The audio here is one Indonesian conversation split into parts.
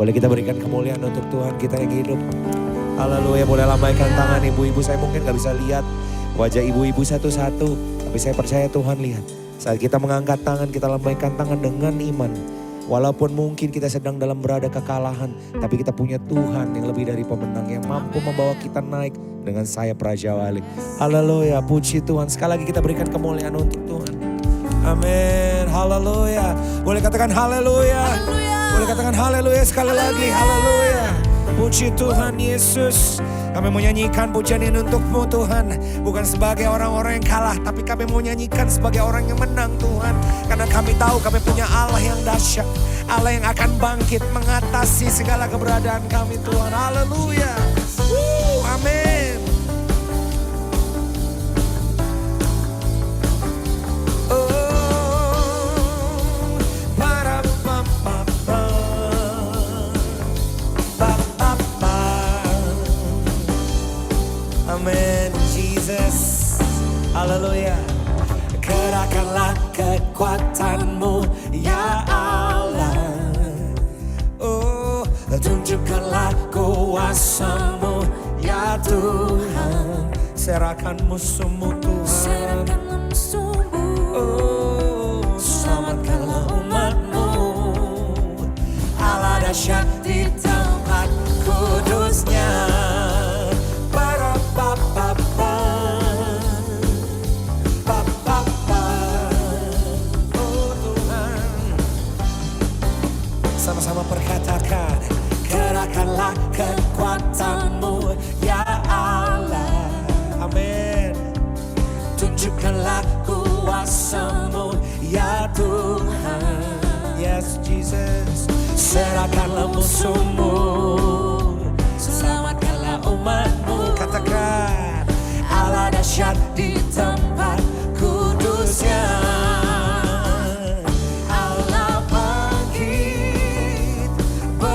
Boleh kita berikan kemuliaan untuk Tuhan kita yang hidup. Haleluya, boleh lambaikan tangan ibu-ibu. Saya mungkin gak bisa lihat wajah ibu-ibu satu-satu, tapi saya percaya Tuhan lihat. Saat kita mengangkat tangan, kita lambaikan tangan dengan iman. Walaupun mungkin kita sedang dalam berada kekalahan, tapi kita punya Tuhan yang lebih dari pemenang, yang mampu membawa kita naik dengan sayap Raja Wali. Haleluya, puji Tuhan. Sekali lagi kita berikan kemuliaan untuk Tuhan. Amin, haleluya. Boleh katakan haleluya. Boleh katakan haleluya sekali lagi, haleluya. Puji Tuhan Yesus. Kami mau nyanyikan pujian ini untuk-Mu Tuhan. Bukan sebagai orang-orang yang kalah, tapi kami mau nyanyikan sebagai orang yang menang Tuhan. Karena kami tahu kami punya Allah yang dahsyat. Allah yang akan bangkit mengatasi segala keberadaan kami Tuhan. Haleluya. Amin. Amin, Jesus. Haleluya. Kerahkanlah kekuatan-Mu, ya Allah. Oh, tunjukkanlah kuasa-Mu, ya Tuhan. Serahkan musuh-Mu, Tuhan. Serahkanlah musuh-Mu. Oh, selamatkanlah umat-Mu. Allah dahsyat di tempat kudusnya. Sama-sama perkatakan, kerahkanlah kekuatan-Mu, ya Allah. Amin. Tunjukkanlah kuasa-Mu, ya Tuhan. Yes, Jesus. Serahkanlah musuh-Mu, selamatkanlah umat-Mu. Katakan, Allah dahsyat di tempat kudusnya.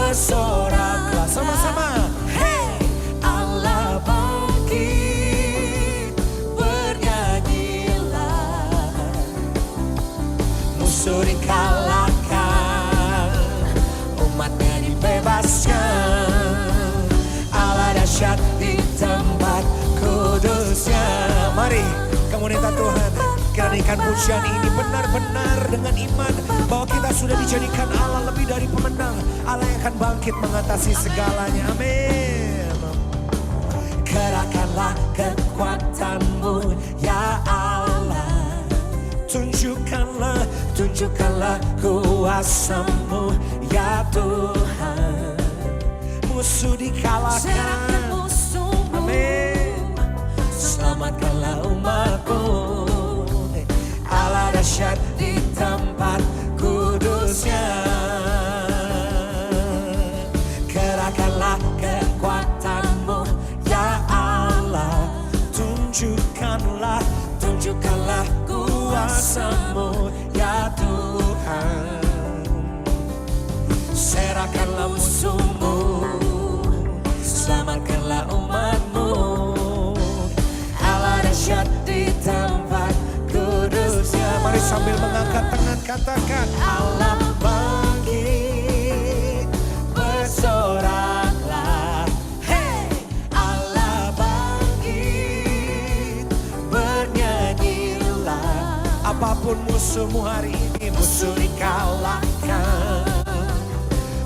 Bersoraklah sama-sama. Hey, Allah bangkit, bernyanyilah. Musuh dikalahkan, umatnya dibebaskan. Allah dahsyat di tempat kudusnya. Mari komunitas Tuhan, kita nyanyikan pujian ini benar-benar dengan iman bahwa kita sudah dijadikan Allah lebih dari pemenang. Allah yang akan bangkit mengatasi segalanya. Amin. Kerahkanlah kekuatan-Mu, ya Allah. Tunjukkanlah kuasa-Mu, ya Tuhan. Musuh dikalahkan. Amin. Selamatkanlah umat-Mu. Allah dahsyat di tempat kudusnya. Kerahkanlah kekuatan-Mu, ya Allah. Tunjukkanlah kuasa-Mu, ya Tuhan. Serahkanlah musuh-Mu, selamatkanlah umat-Mu. Allah dahsyat di tempat kudusnya. Mari sambil mengangkat tangan katakan, Allah bangkit, bersoraklah. Hey, Allah bangkit, bernyanyilah. Apapun musuhmu hari ini, musuh dikalahkan,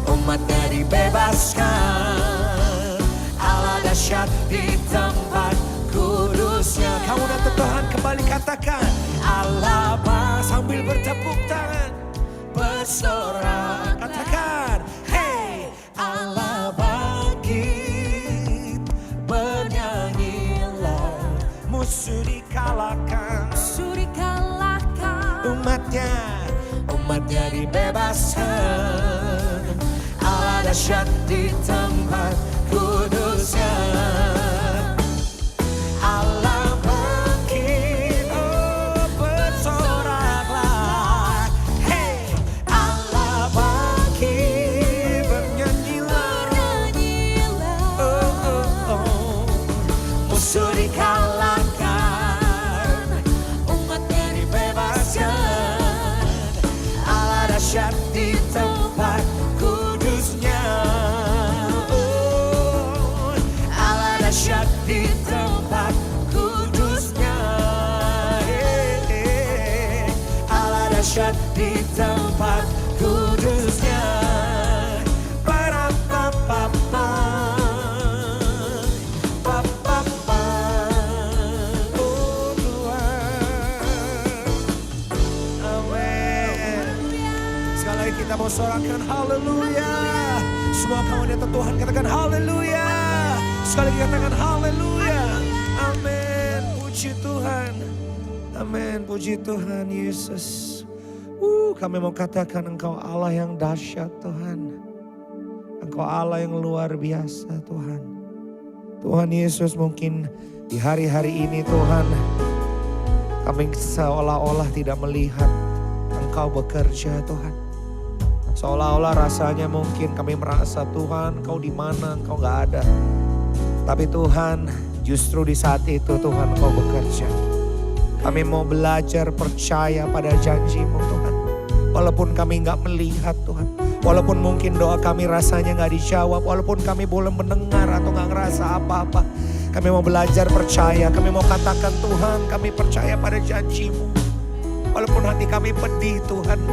umatnya dibebaskan. Allah dahsyat di tempat kudusnya. Kamu dan Tuhan kembali katakan, Allah sambil bertepuk tangan, bersorak. Katakan, hey, Allah bangkit, bernyanyilah. Musuh dikalahkan, umatnya dibebaskan. Allah dahsyat di tempat kudusnya. Allah bangkit, oh bersoraklah. Hey, Allah bangkit, bernyanyilah. Oh, oh, oh. Musuh dikalahkan, umatnya dibebaskan. Allah dahsyat di tempat kudusnya. di tempat kudusnya. Ba-da-ba-ba-ba. Ba-ba-ba. Oh Tuhan. Amin. Sekali lagi kita mau sorakan haleluya. Semua kawan yang Tuhan katakan haleluya. Sekali lagi katakan haleluya. Amin. Puji Tuhan. Amin. Puji Tuhan Yesus. Kami mau katakan Engkau Allah yang dahsyat Tuhan. Engkau Allah yang luar biasa Tuhan. Tuhan Yesus, mungkin di hari-hari ini Tuhan, kami seolah-olah tidak melihat Engkau bekerja Tuhan. Seolah-olah rasanya mungkin kami merasa Tuhan Engkau di mana, Engkau gak ada. Tapi Tuhan, justru di saat itu Tuhan Engkau bekerja. Kami mau belajar percaya pada janji-Mu Tuhan. Walaupun kami gak melihat Tuhan. Walaupun mungkin doa kami rasanya gak dijawab. Walaupun kami belum mendengar atau gak ngerasa apa-apa. Kami mau belajar percaya. Kami mau katakan Tuhan, kami percaya pada janji-Mu. Walaupun hati kami pedih Tuhan.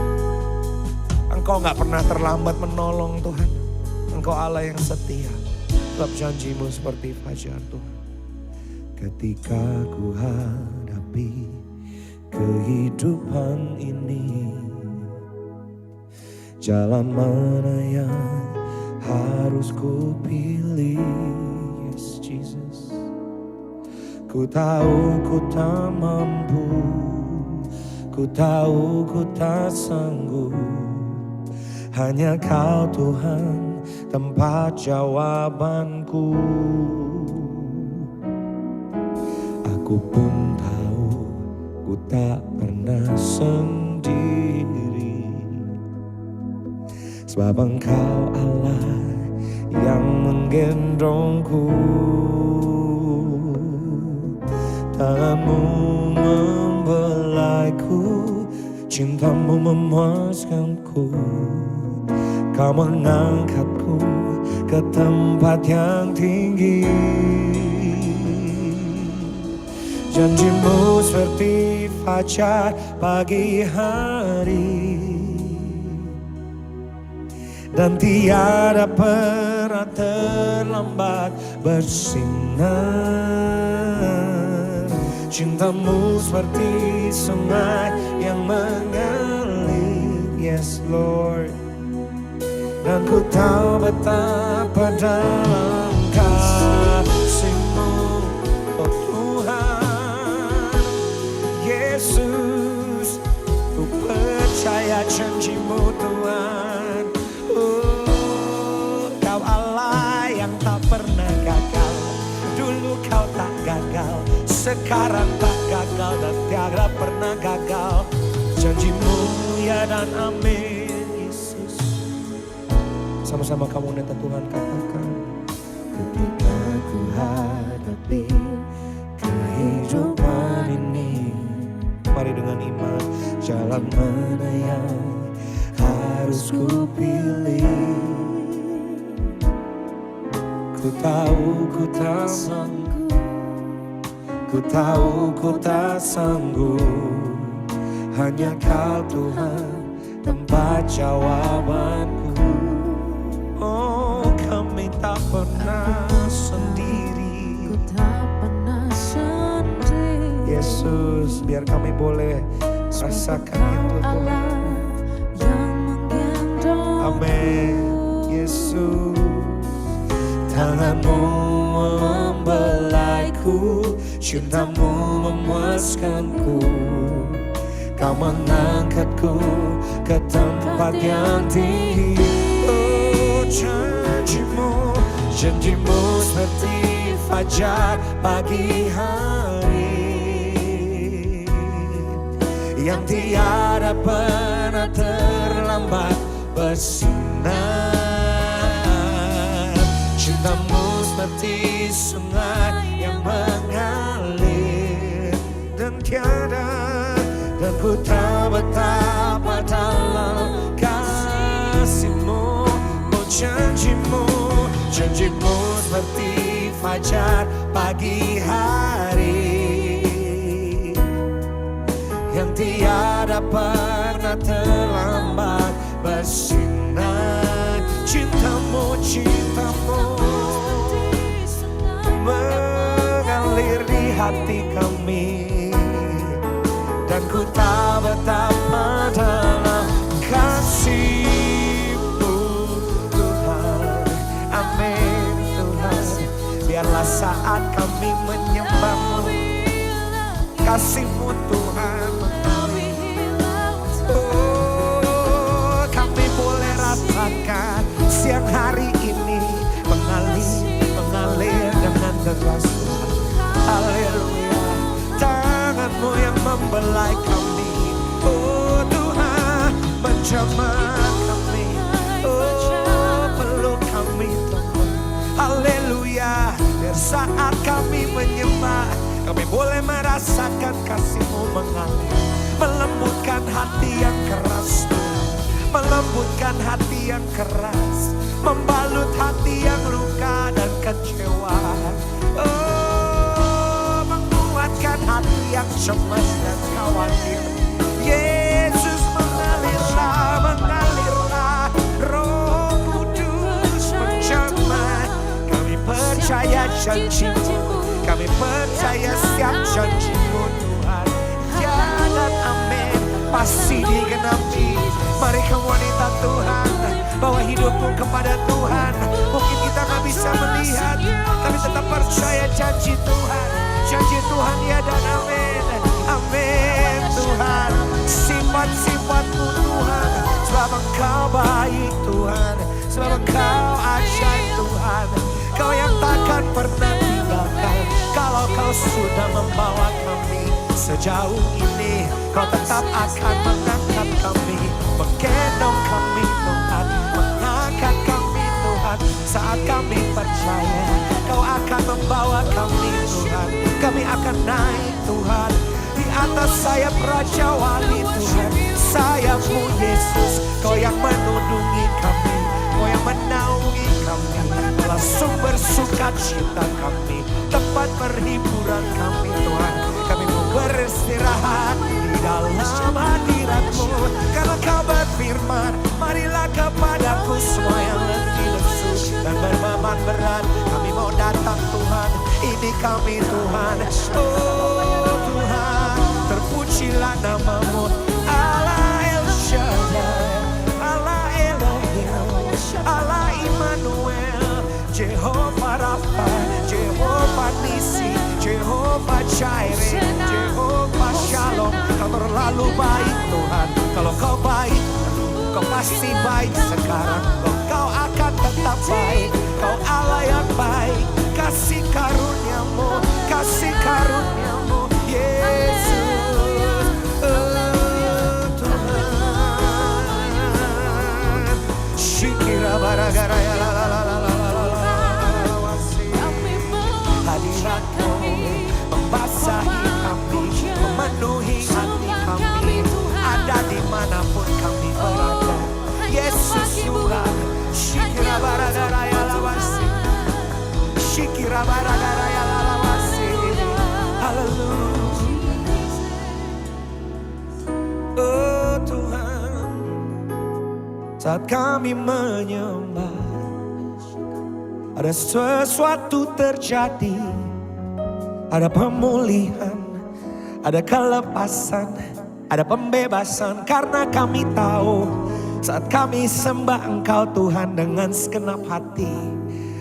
Engkau gak pernah terlambat menolong Tuhan. Engkau Allah yang setia. Sebab janji-Mu seperti fajar Tuhan. Ketika ku hadapi kehidupan ini, jalan mana yang harus ku pilih? Yes Jesus. Ku tahu ku tak mampu, ku tahu ku tak sanggup. Hanya Kau Tuhan tempat jawabanku. Aku pun tahu ku tak pernah sendiri. Sebab Engkau Allah yang menggendongku. Tangan-Mu membelaiku, cinta-Mu memuaskanku. Kau mengangkatku ke tempat yang tinggi. Janji-Mu seperti fajar pagi hari, dan tiada pernah terlambat bersinar. Cinta-Mu seperti sungai yang mengalir. Yes Lord. Dan ku tahu betapa dalam kasih-Mu, oh Tuhan Yesus. Ku percaya janji-Mu Tuhan. Kau Allah yang tak pernah gagal. Dulu Kau tak gagal, sekarang tak gagal, dan tiada pernah gagal. Janji-Mu ya dan amin. Sama-sama kamu neta Tuhan katakan. Ketika ku hadapi kehidupan ini, mari dengan iman, jalan mana yang harus ku pilih? Ku tahu ku tak sanggup, ku tahu ku tak sanggup. Hanya Kau Tuhan tempat jawabanku. Kami tak pernah sendiri. Ku tak pernah sendiri. Yesus, biar kami boleh rasakan itu Tuhan. Yang menggendong. Amin. Yesus, tangan-Mu membelaiku, cinta-Mu memuaskanku. Kau mengangkatku ke tempat yang tinggi. Janji-Mu seperti fajar pagi hari, yang tiada pernah terlambat bersinar. Cinta-Mu seperti sungai yang mengalir, dan ku tahu betapa dalam kasih-Mu. Janji-Mu seperti fajar pagi hari, yang tiada pernah pernah terlambat bersinar. Cintamu, cintamu mengalir di hati kami, dan ku tahu betapa dalam kasih-Mu Tuhan. Amin Tuhan. Biarlah saat kami menyembah-Mu, kasih-Mu Tuhan mengalir. Oh, kami boleh rasakan siang hari ini mengalir dengan deras Tuhan. Haleluya. Tangan-Mu yang membelai kami, oh Tuhan, menjamah kami, oh peluk kami Tuhan. Haleluya. Biar saat kami menyembah, kami boleh merasakan kasih-Mu mengalir, melembutkan hati yang keras Tuhan, melembutkan hati yang keras, membalut hati yang luka dan kecewa. Oh, menguatkan hati yang cemas dan khawatir. Yesus mengalirlah, mengalirlah, Roh Kudus menjamah. Kami percaya janji-Mu, kami percaya setiap janji-Mu Tuhan. Ya dan amin, pasti digenapi. Mari kamu wanita Tuhan, bawa hidupmu kepada Tuhan. Mungkin kita gak bisa melihat, tapi tetap percaya janji Tuhan. Janji Tuhan ya dan amin. Amin Tuhan. Sifat-sifat-Mu Tuhan, sebab Engkau baik Tuhan, sebab Engkau ajaib Tuhan. Kau yang takkan pernah tinggalkan. Kalau Kau sudah membawa kami sejauh ini, Kau tetap akan mengangkat kami, menggendong kami Tuhan, mengangkat kami Tuhan. Saat kami percaya Kau akan membawa kami Tuhan, kami akan naik Tuhan di atas sayap Raja Wali Tuhan. Sayap-Mu Yesus, Kau yang menundungi kami, Kau yang menaungi kami, adalah sumber sukacita kami, tempat perhiburan kami Tuhan. Kami mau beristirahat di dalam hadirat-Mu, karena Kau berfirman, marilah kepadaku semua yang letih lesu dan berbeban berat, kami mau datang Tuhan. Ini kami Tuhan. Oh Tuhan, terpujilah nama-Mu, Allah El Shaddai, Allah Elohim, Allah Immanuel, Jehovah Rapha, Jehovah Nisi, Jehovah Jireh, Jehovah Shalom. Kau terlalu baik Tuhan. Kalau Kau baik, Kau pasti baik sekarang. Kau akan tetap baik. Kau Allah yang baik. Kasih karunia-Mu, kasih karunia-Mu Yesus. Oh Tuhan. Shikira baragara ya la la la la la la la. Hadirat-Mu membasahi kami, memenuhi hati kami, ada dimanapun kami berada. Yesus Tuhan. Shikira baragara ya la wasi, Shikira baragara ya la wasi. Haleluya. Oh Tuhan, saat kami menyembah, ada sesuatu terjadi, ada pemulihan, ada kelepasan, ada pembebasan. Karena kami tahu saat kami sembah Engkau Tuhan dengan segenap hati,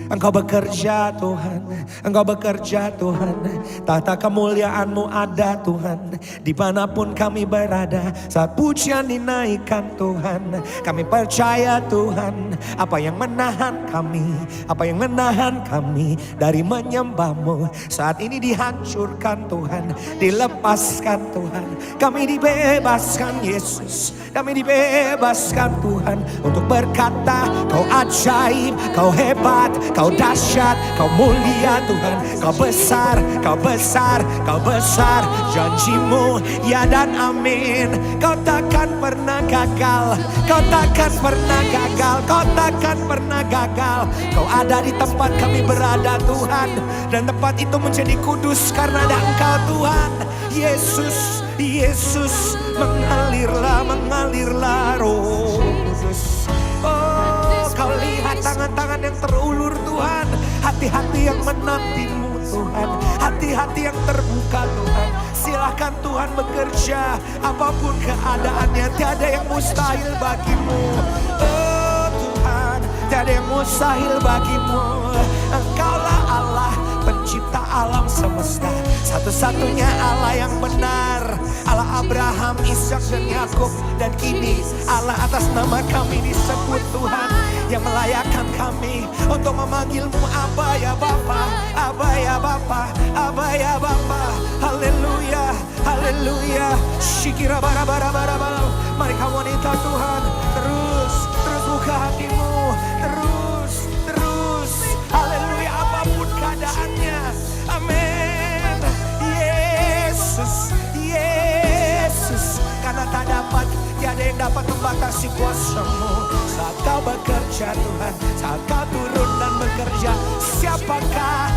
Engkau bekerja Tuhan, Engkau bekerja Tuhan. Tahta kemuliaan-Mu ada Tuhan, dimanapun kami berada. Saat pujian dinaikkan Tuhan, kami percaya Tuhan, apa yang menahan kami, apa yang menahan kami dari menyembah-Mu, saat ini dihancurkan Tuhan, dilepaskan Tuhan. Kami dibebaskan Yesus, kami dibebaskan Tuhan untuk berkata, Kau ajaib, Kau hebat, Kau dahsyat, kau mulia Tuhan. Kau besar, kau besar, kau besar. Janjimu ya dan amin. Kau takkan pernah gagal. Kau takkan pernah gagal. Kau takkan pernah gagal. Kau ada di tempat kami berada Tuhan. Dan tempat itu menjadi kudus karena ada Engkau Tuhan. Yesus, Yesus, mengalirlah, mengalirlah Roh Kudus. Oh, kau lihat tangan-tangan yang terulur Tuhan. Hati-hati yang menantimu Tuhan. Hati-hati yang terbuka Tuhan. Silahkan Tuhan bekerja. Apapun keadaannya, tiada yang mustahil bagimu. Oh Tuhan, tiada yang mustahil bagimu. Engkaulah Allah, pencipta alam semesta. Satu-satunya Allah yang benar. Allah Abraham, Ishak dan Yakub. Dan kini Allah atas nama kami disebut Tuhan. Yang melayakkan kami untuk memanggilmu Aba ya Bapa, Aba ya Bapa, Aba ya Bapa. Haleluya, haleluya. Shikira bara bara bara bara. Mari kamu wanita Tuhan, terus buka hatimu, terus. Haleluya, apapun keadaannya. Amin. Yesus, Yesus. Karena tak dapat, tiada yang dapat membatasi kuasa-Mu. Saat kau bekerja Tuhan, saat kau turun dan bekerja, siapakah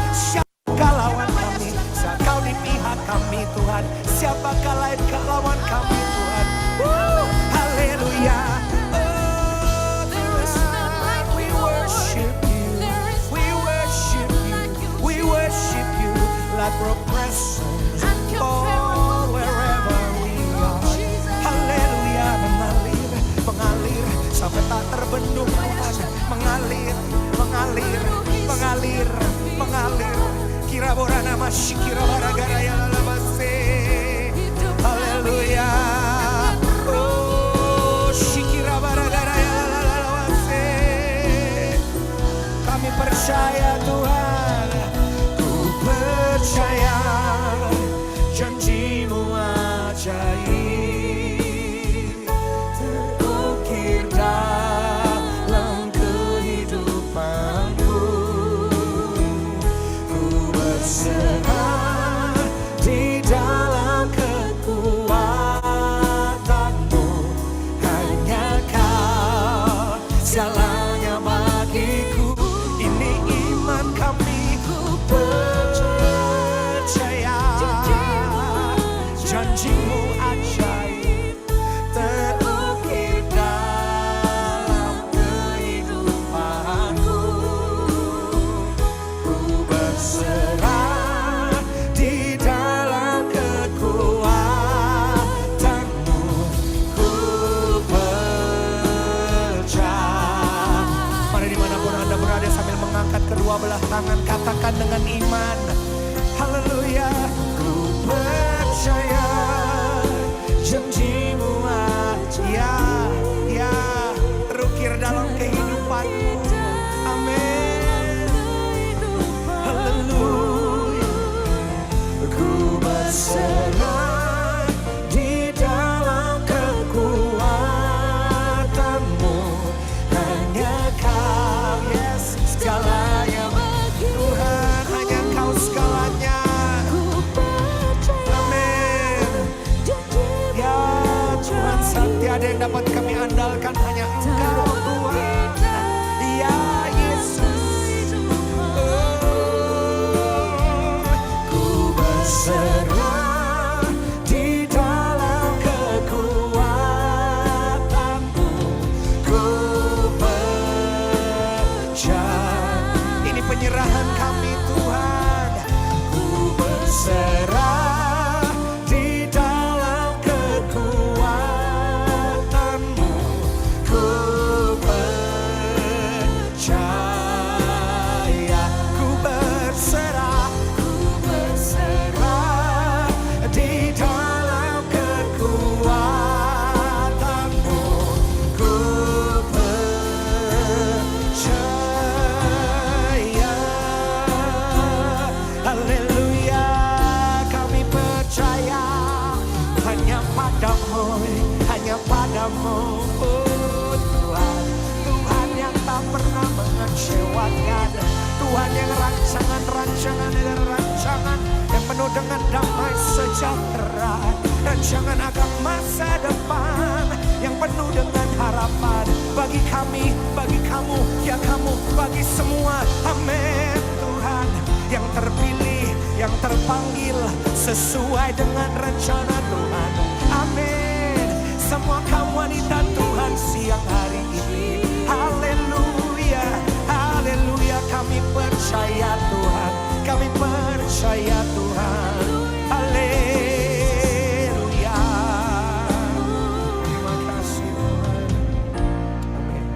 lawan kami? Saat kau di pihak kami Tuhan, siapakah lain lawan kami Tuhan? Haleluya. Oh Tuhan, we worship you, we worship you, we worship you like your presence. Oh, wherever we are. Haleluya, mengalir sampai tak terbendung Tuhan. Mengalir. Kira borana masih kira baragara ya lalabase. Haleluya. Oh, shikira baragara ya lalabase. Kami percaya Tuhan. Ku percaya janji-Mu ajaib. Terukir dalam kehidupanku. Ku berserah di dalam kekuatan-Mu. Hanya Kau segalanya bagiku. Ini iman kami. Ku percaya janji-Mu ajaib. Terukir dalam kehidupanku. Ku berserah di dalam kekuatan-Mu. Ku percaya. Mari dimanapun Anda berada sambil mengangkat kedua belah tangan, katakan dengan iman. Haleluya. Ku percaya janji-Mu ya terukir dalam kehidupanku. Amin. Haleluya. Ku berserah di dalam kekuatan-Mu. Hanya Kau, yes, segalanya. Tuhan, hanya Kau segalanya. Amin. Ya Tuhan, saat tiada yang dapat kami andalkan, hanya Engkau Tuhan. Ya Yesus. Oh, ku berserah di dalam kekuatan-Mu. Ku percaya. Ini penyerahan kami Tuhan. Ku berserah di dalam kekuatan-Mu. Ku percaya. Ku berserah di dalam kekuatan-Mu. Ku percaya. Haleluya, kami percaya hanya padamu, hanya padamu. Oh Tuhan, Tuhan yang tak pernah mengecewakan, Tuhan yang rancangan-rancangan dan rancangan yang penuh dengan damai sejahtera. Rancangan akan masa depan yang penuh dengan harapan bagi kami, bagi kamu, ya kamu, bagi semua. Amin Tuhan, yang terpilih, yang terpanggil sesuai dengan rencana Tuhan. Amin. Semua kaum wanita Tuhan siang hari ini. Haleluya, haleluya. Kami percaya Tuhan, kami percaya Tuhan. Haleluya. Terima kasih Tuhan. Amin.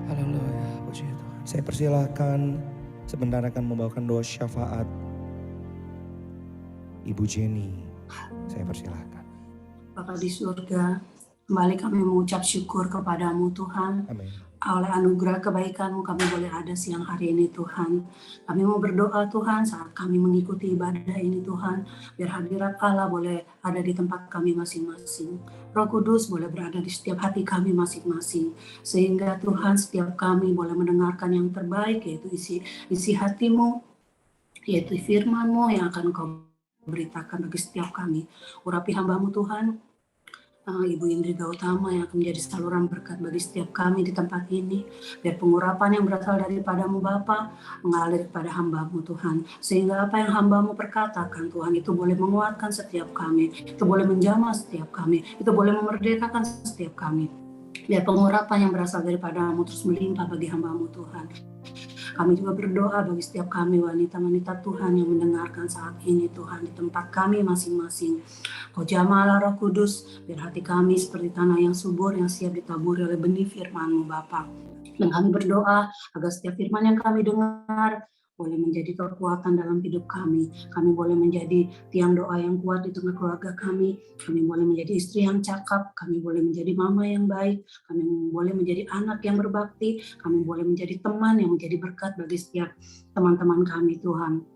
Haleluya, puji Tuhan. Saya persilahkan sebentar akan membawakan doa syafaat Ibu Jenny. Saya persilahkan. Bapa di surga, kembali kami mengucap syukur kepadamu Tuhan. Amin. Oleh anugerah kebaikan-Mu kami boleh ada siang hari ini Tuhan. Kami mau berdoa Tuhan saat kami mengikuti ibadah ini Tuhan. Biar hadirat Allah boleh ada di tempat kami masing-masing. Roh Kudus boleh berada di setiap hati kami masing-masing. Sehingga Tuhan setiap kami boleh mendengarkan yang terbaik, yaitu isi hati-Mu, yaitu firman-Mu yang akan Kau beritakan bagi setiap kami. Urapi hamba-Mu Tuhan, Ibu Indri Gautama yang akan menjadi saluran berkat bagi setiap kami di tempat ini. Biar pengurapan yang berasal daripada-Mu Bapa mengalir kepada hamba-Mu Tuhan. Sehingga apa yang hamba-Mu perkatakan Tuhan itu boleh menguatkan setiap kami. Itu boleh menjamah setiap kami. Itu boleh memerdekakan setiap kami. Biar pengurapan yang berasal daripada-Mu terus melimpah bagi hamba-Mu Tuhan. Kami juga berdoa bagi setiap kami wanita-wanita Tuhan yang mendengarkan saat ini Tuhan di tempat kami masing-masing. Kau jamahlah Roh Kudus, biar hati kami seperti tanah yang subur yang siap ditaburi oleh benih firman-Mu Bapa. Dan kami berdoa agar setiap firman yang kami dengar boleh menjadi kekuatan dalam hidup kami. Kami boleh menjadi tiang doa yang kuat di tengah keluarga kami. Kami boleh menjadi istri yang cakap. Kami boleh menjadi mama yang baik. Kami boleh menjadi anak yang berbakti. Kami boleh menjadi teman yang menjadi berkat bagi setiap teman-teman kami Tuhan.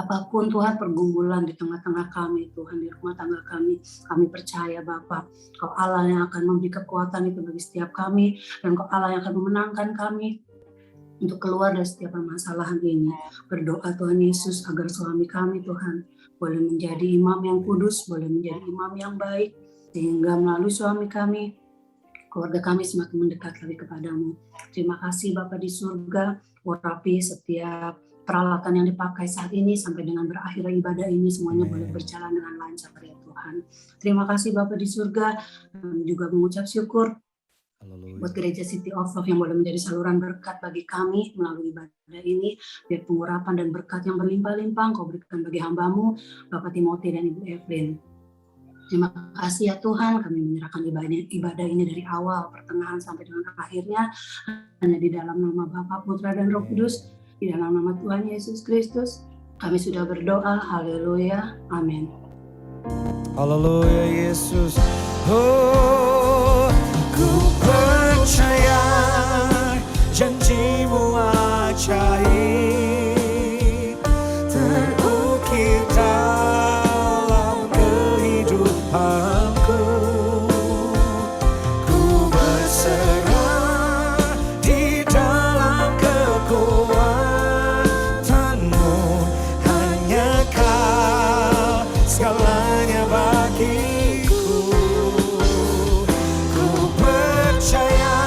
Apapun Tuhan pergumulan di tengah-tengah kami Tuhan, di rumah tangga kami percaya Bapa, Kau Allah yang akan memberi kekuatan itu bagi setiap kami, dan Kau Allah yang akan memenangkan kami untuk keluar dari setiap permasalahan ini. Berdoa Tuhan Yesus agar suami kami Tuhan boleh menjadi imam yang kudus, boleh menjadi imam yang baik, sehingga melalui suami kami, keluarga kami semakin mendekat lagi kepadamu. Terima kasih Bapa di surga, urapi setiap peralatan yang dipakai saat ini sampai dengan berakhir ibadah ini semuanya boleh berjalan dengan lancar ya Tuhan. Terima kasih Bapa di surga, juga mengucap syukur buat Gereja City of Love yang boleh menjadi saluran berkat bagi kami melalui ibadah ini. Biar pengurapan dan berkat yang berlimpah-limpah Kau berikan bagi hamba-Mu, Bapak Timothy dan Ibu Evelyn. Terima kasih ya Tuhan, kami menyerahkan ibadah ini dari awal, pertengahan sampai dengan akhirnya hanya di dalam nama Bapa, Putra dan Roh Kudus, di dalam nama Tuhan Yesus Kristus. Kami sudah berdoa, haleluya, amin. Haleluya Yesus. Oh, ku percaya janji-Mu ajaib terukir dalam kehidupanku. Ku berserah di dalam kekuatan-Mu, hanya Kau segalanya bagiku. Ku percaya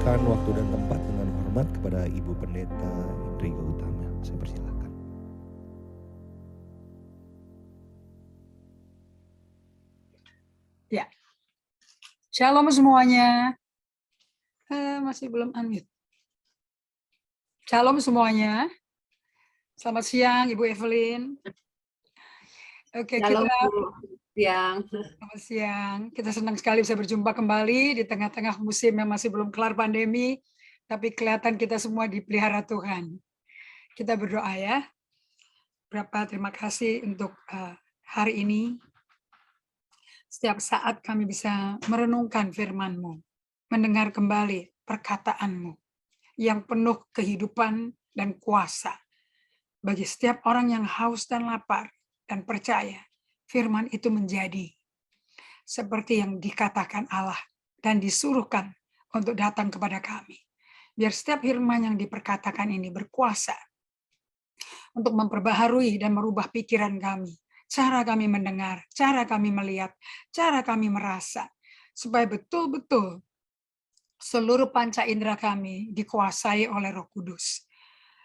serahkan waktu dan tempat dengan hormat kepada Ibu Pendeta Indri Gautama. Saya persilakan. Ya, shalom semuanya. Masih belum unmute. Shalom semuanya. Selamat siang, Ibu Evelyn. Oke, Shalom, kita Bu. Siang. selamat siang. Kita senang sekali bisa berjumpa kembali di tengah-tengah musim yang masih belum kelar pandemi, tapi kelihatan kita semua dipelihara Tuhan. Kita berdoa ya. Berapa terima kasih untuk hari ini. Setiap saat kami bisa merenungkan firman-Mu, mendengar kembali perkataan-Mu yang penuh kehidupan dan kuasa. Bagi setiap orang yang haus dan lapar dan percaya, firman itu menjadi seperti yang dikatakan Allah dan disuruhkan untuk datang kepada kami. Biar setiap firman yang diperkatakan ini berkuasa untuk memperbaharui dan merubah pikiran kami, cara kami mendengar, cara kami melihat, cara kami merasa, supaya betul-betul seluruh panca indera kami dikuasai oleh Roh Kudus.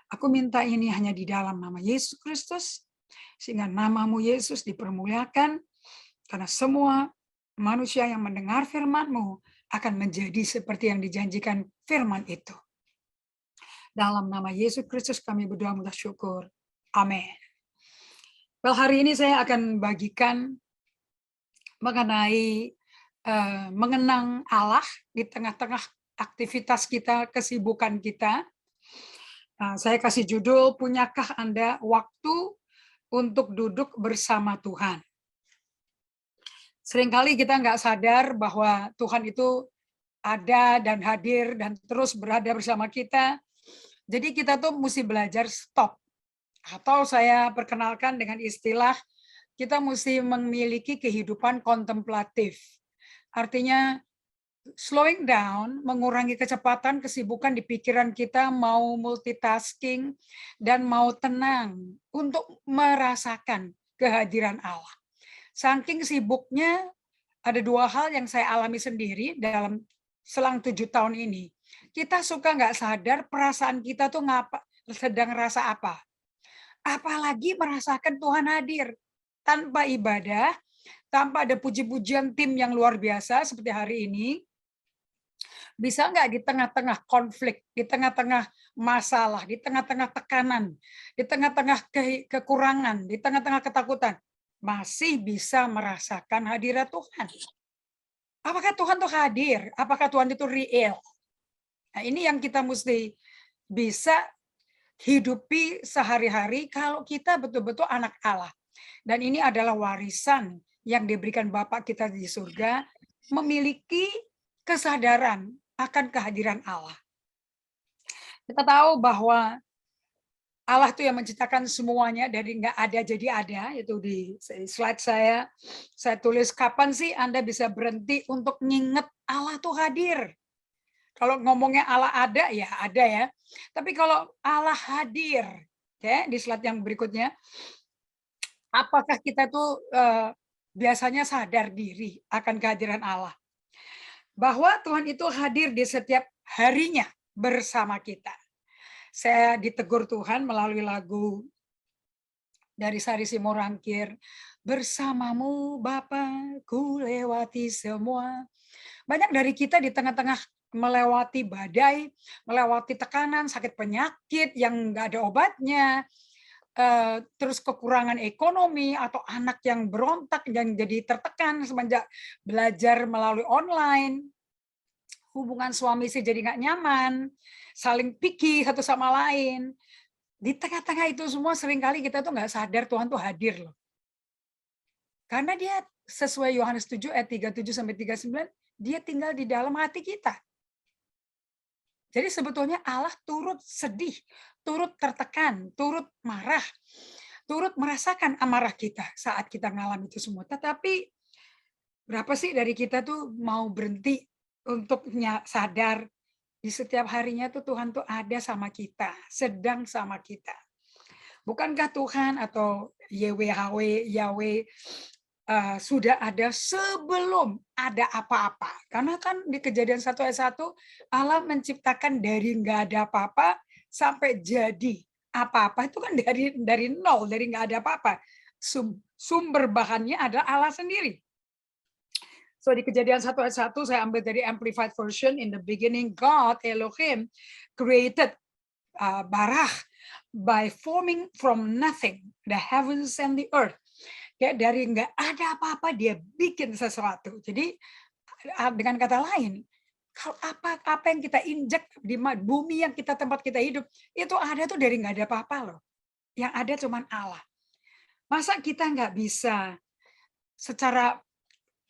Aku minta ini hanya di dalam nama Yesus Kristus, sehingga namamu Yesus dipermuliakan, karena semua manusia yang mendengar firman-Mu akan menjadi seperti yang dijanjikan firman itu. Dalam nama Yesus Kristus kami berdoa mengucap syukur. Amin. Well, hari ini saya akan bagikan mengenai mengenang Allah di tengah-tengah aktivitas kita, kesibukan kita. Saya kasih judul, punyakah Anda waktu untuk duduk bersama Tuhan? Seringkali kita nggak sadar bahwa Tuhan itu ada dan hadir dan terus berada bersama kita. Jadi kita tuh mesti belajar stop. Atau saya perkenalkan dengan istilah, kita mesti memiliki kehidupan kontemplatif. Artinya, slowing down, mengurangi kecepatan, kesibukan di pikiran kita, mau multitasking, dan mau tenang untuk merasakan kehadiran Allah. Saking sibuknya, ada dua hal yang saya alami sendiri dalam selang 7 tahun ini. Kita suka nggak sadar perasaan kita tuh sedang rasa apa. Apalagi merasakan Tuhan hadir. Tanpa ibadah, tanpa ada puji-pujian tim yang luar biasa seperti hari ini, bisa nggak di tengah-tengah konflik, di tengah-tengah masalah, di tengah-tengah tekanan, di tengah-tengah kekurangan, di tengah-tengah ketakutan, masih bisa merasakan hadirat Tuhan? Apakah Tuhan itu hadir? Apakah Tuhan itu real? Nah, ini yang kita mesti bisa hidupi sehari-hari kalau kita betul-betul anak Allah. Dan ini adalah warisan yang diberikan Bapa kita di surga, memiliki kesadaran akan kehadiran Allah. Kita tahu bahwa Allah itu yang menciptakan semuanya dari nggak ada jadi ada. Itu di slide saya tulis, kapan sih Anda bisa berhenti untuk nginget Allah tuh hadir? Kalau ngomongnya Allah ada, ya ada ya. Tapi kalau Allah hadir, ya di slide yang berikutnya, apakah kita tuh biasanya sadar diri akan kehadiran Allah? Bahwa Tuhan itu hadir di setiap harinya bersama kita. Saya ditegur Tuhan melalui lagu dari Sari Simorangkir, bersamamu Bapa, ku lewati semua. Banyak dari kita di tengah-tengah melewati badai, melewati tekanan, sakit penyakit yang nggak ada obatnya, terus kekurangan ekonomi atau anak yang berontak, yang jadi tertekan semenjak belajar melalui online, hubungan suami istri jadi nggak nyaman, saling picky satu sama lain. Di tengah-tengah itu semua seringkali kita tuh nggak sadar Tuhan tuh hadir loh. Karena dia sesuai Yohanes 7 ayat 37-39, dia tinggal di dalam hati kita. Jadi sebetulnya Allah turut sedih, turut tertekan, turut marah, turut merasakan amarah kita saat kita ngalami itu semua. Tetapi berapa sih dari kita tuh mau berhenti untuk sadar di setiap harinya tuh Tuhan tuh ada sama kita, sedang sama kita. Bukankah Tuhan atau YWHW, Yahweh sudah ada sebelum ada apa-apa. Karena kan di Kejadian 1 ayat 1 Allah menciptakan dari nggak ada apa-apa sampai jadi apa-apa, itu kan dari nol, dari nggak ada apa-apa. Sumber bahannya adalah Allah sendiri. So di Kejadian 1 ayat 1 saya ambil dari Amplified Version. In the beginning God Elohim created barah by forming from nothing the heavens and the earth. Ya, dari nggak ada apa-apa dia bikin sesuatu. Jadi dengan kata lain, kalau apa yang kita injek di bumi yang tempat kita hidup, itu ada tuh dari nggak ada apa-apa loh. Yang ada cuman Allah. Masa kita nggak bisa secara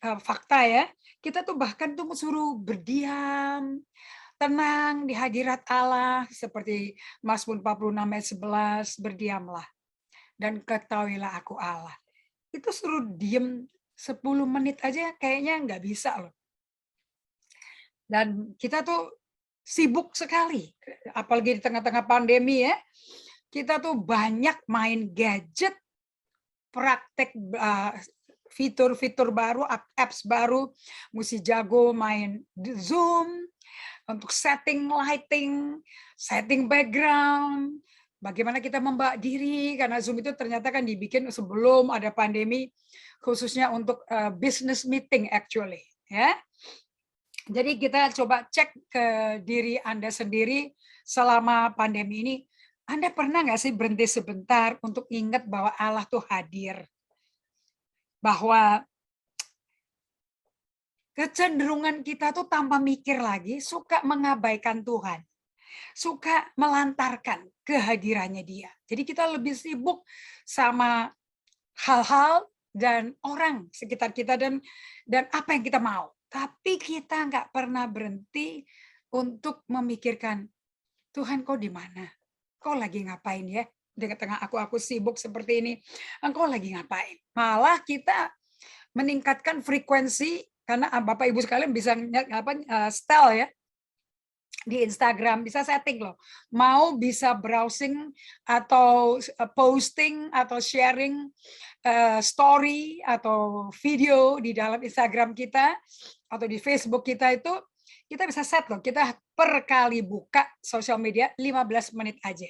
fakta ya, kita tuh bahkan tuh suruh berdiam, tenang di hadirat Allah, seperti Mazmur 46 ayat 11, berdiamlah dan ketahuilah aku Allah. Itu suruh diem 10 menit aja kayaknya nggak bisa loh. Dan kita tuh sibuk sekali, apalagi di tengah-tengah pandemi ya. Kita tuh banyak main gadget, praktek fitur-fitur baru, apps baru, mesti jago main Zoom, untuk setting lighting, setting background, bagaimana kita membak diri, karena Zoom itu ternyata kan dibikin sebelum ada pandemi, khususnya untuk business meeting actually. Ya. Jadi kita coba cek ke diri Anda sendiri selama pandemi ini, Anda pernah nggak sih berhenti sebentar untuk ingat bahwa Allah tuh hadir? Bahwa kecenderungan kita tuh tanpa mikir lagi, suka mengabaikan Tuhan. Suka melantarkan kehadirannya dia. Jadi kita lebih sibuk sama hal-hal dan orang sekitar kita dan apa yang kita mau. Tapi kita nggak pernah berhenti untuk memikirkan, Tuhan kau di mana? Kau lagi ngapain ya? Di tengah aku sibuk seperti ini, engkau lagi ngapain? Malah kita meningkatkan frekuensi, karena Bapak Ibu sekalian bisa style ya, di Instagram bisa setting loh, mau bisa browsing atau posting atau sharing story atau video di dalam Instagram kita atau di Facebook kita, itu kita bisa set loh, kita per kali buka sosial media 15 menit aja.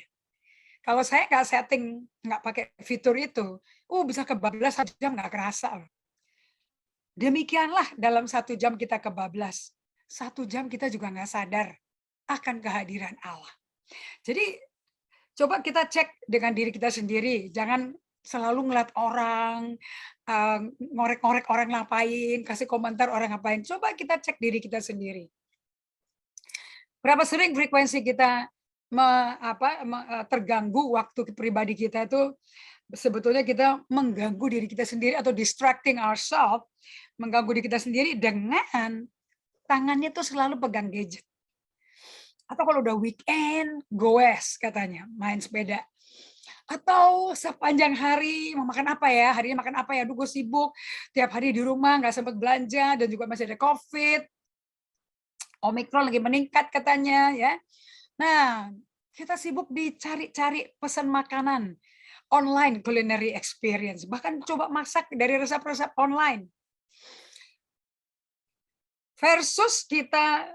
Kalau saya nggak setting, nggak pakai fitur itu, bisa kebablas 1 jam nggak kerasa loh. Demikianlah dalam 1 jam kita kebablas, 1 jam kita juga nggak sadar akan kehadiran Allah. Jadi coba kita cek dengan diri kita sendiri, jangan selalu ngeliat orang, ngorek-ngorek orang ngapain, kasih komentar orang ngapain. Coba kita cek diri kita sendiri. Berapa sering frekuensi kita terganggu waktu pribadi kita itu, sebetulnya kita mengganggu diri kita sendiri atau distracting ourselves, mengganggu diri kita sendiri dengan tangannya tuh selalu pegang gadget. Atau kalau udah weekend, goes katanya, main sepeda. Atau sepanjang hari, mau makan apa ya? Hari ini makan apa ya? Aduh, gue sibuk. Tiap hari di rumah, nggak sempat belanja, dan juga masih ada COVID. Omikron lagi meningkat katanya. Ya. Nah, kita sibuk dicari-cari pesan makanan. Online culinary experience. Bahkan coba masak dari resep-resep online. Versus kita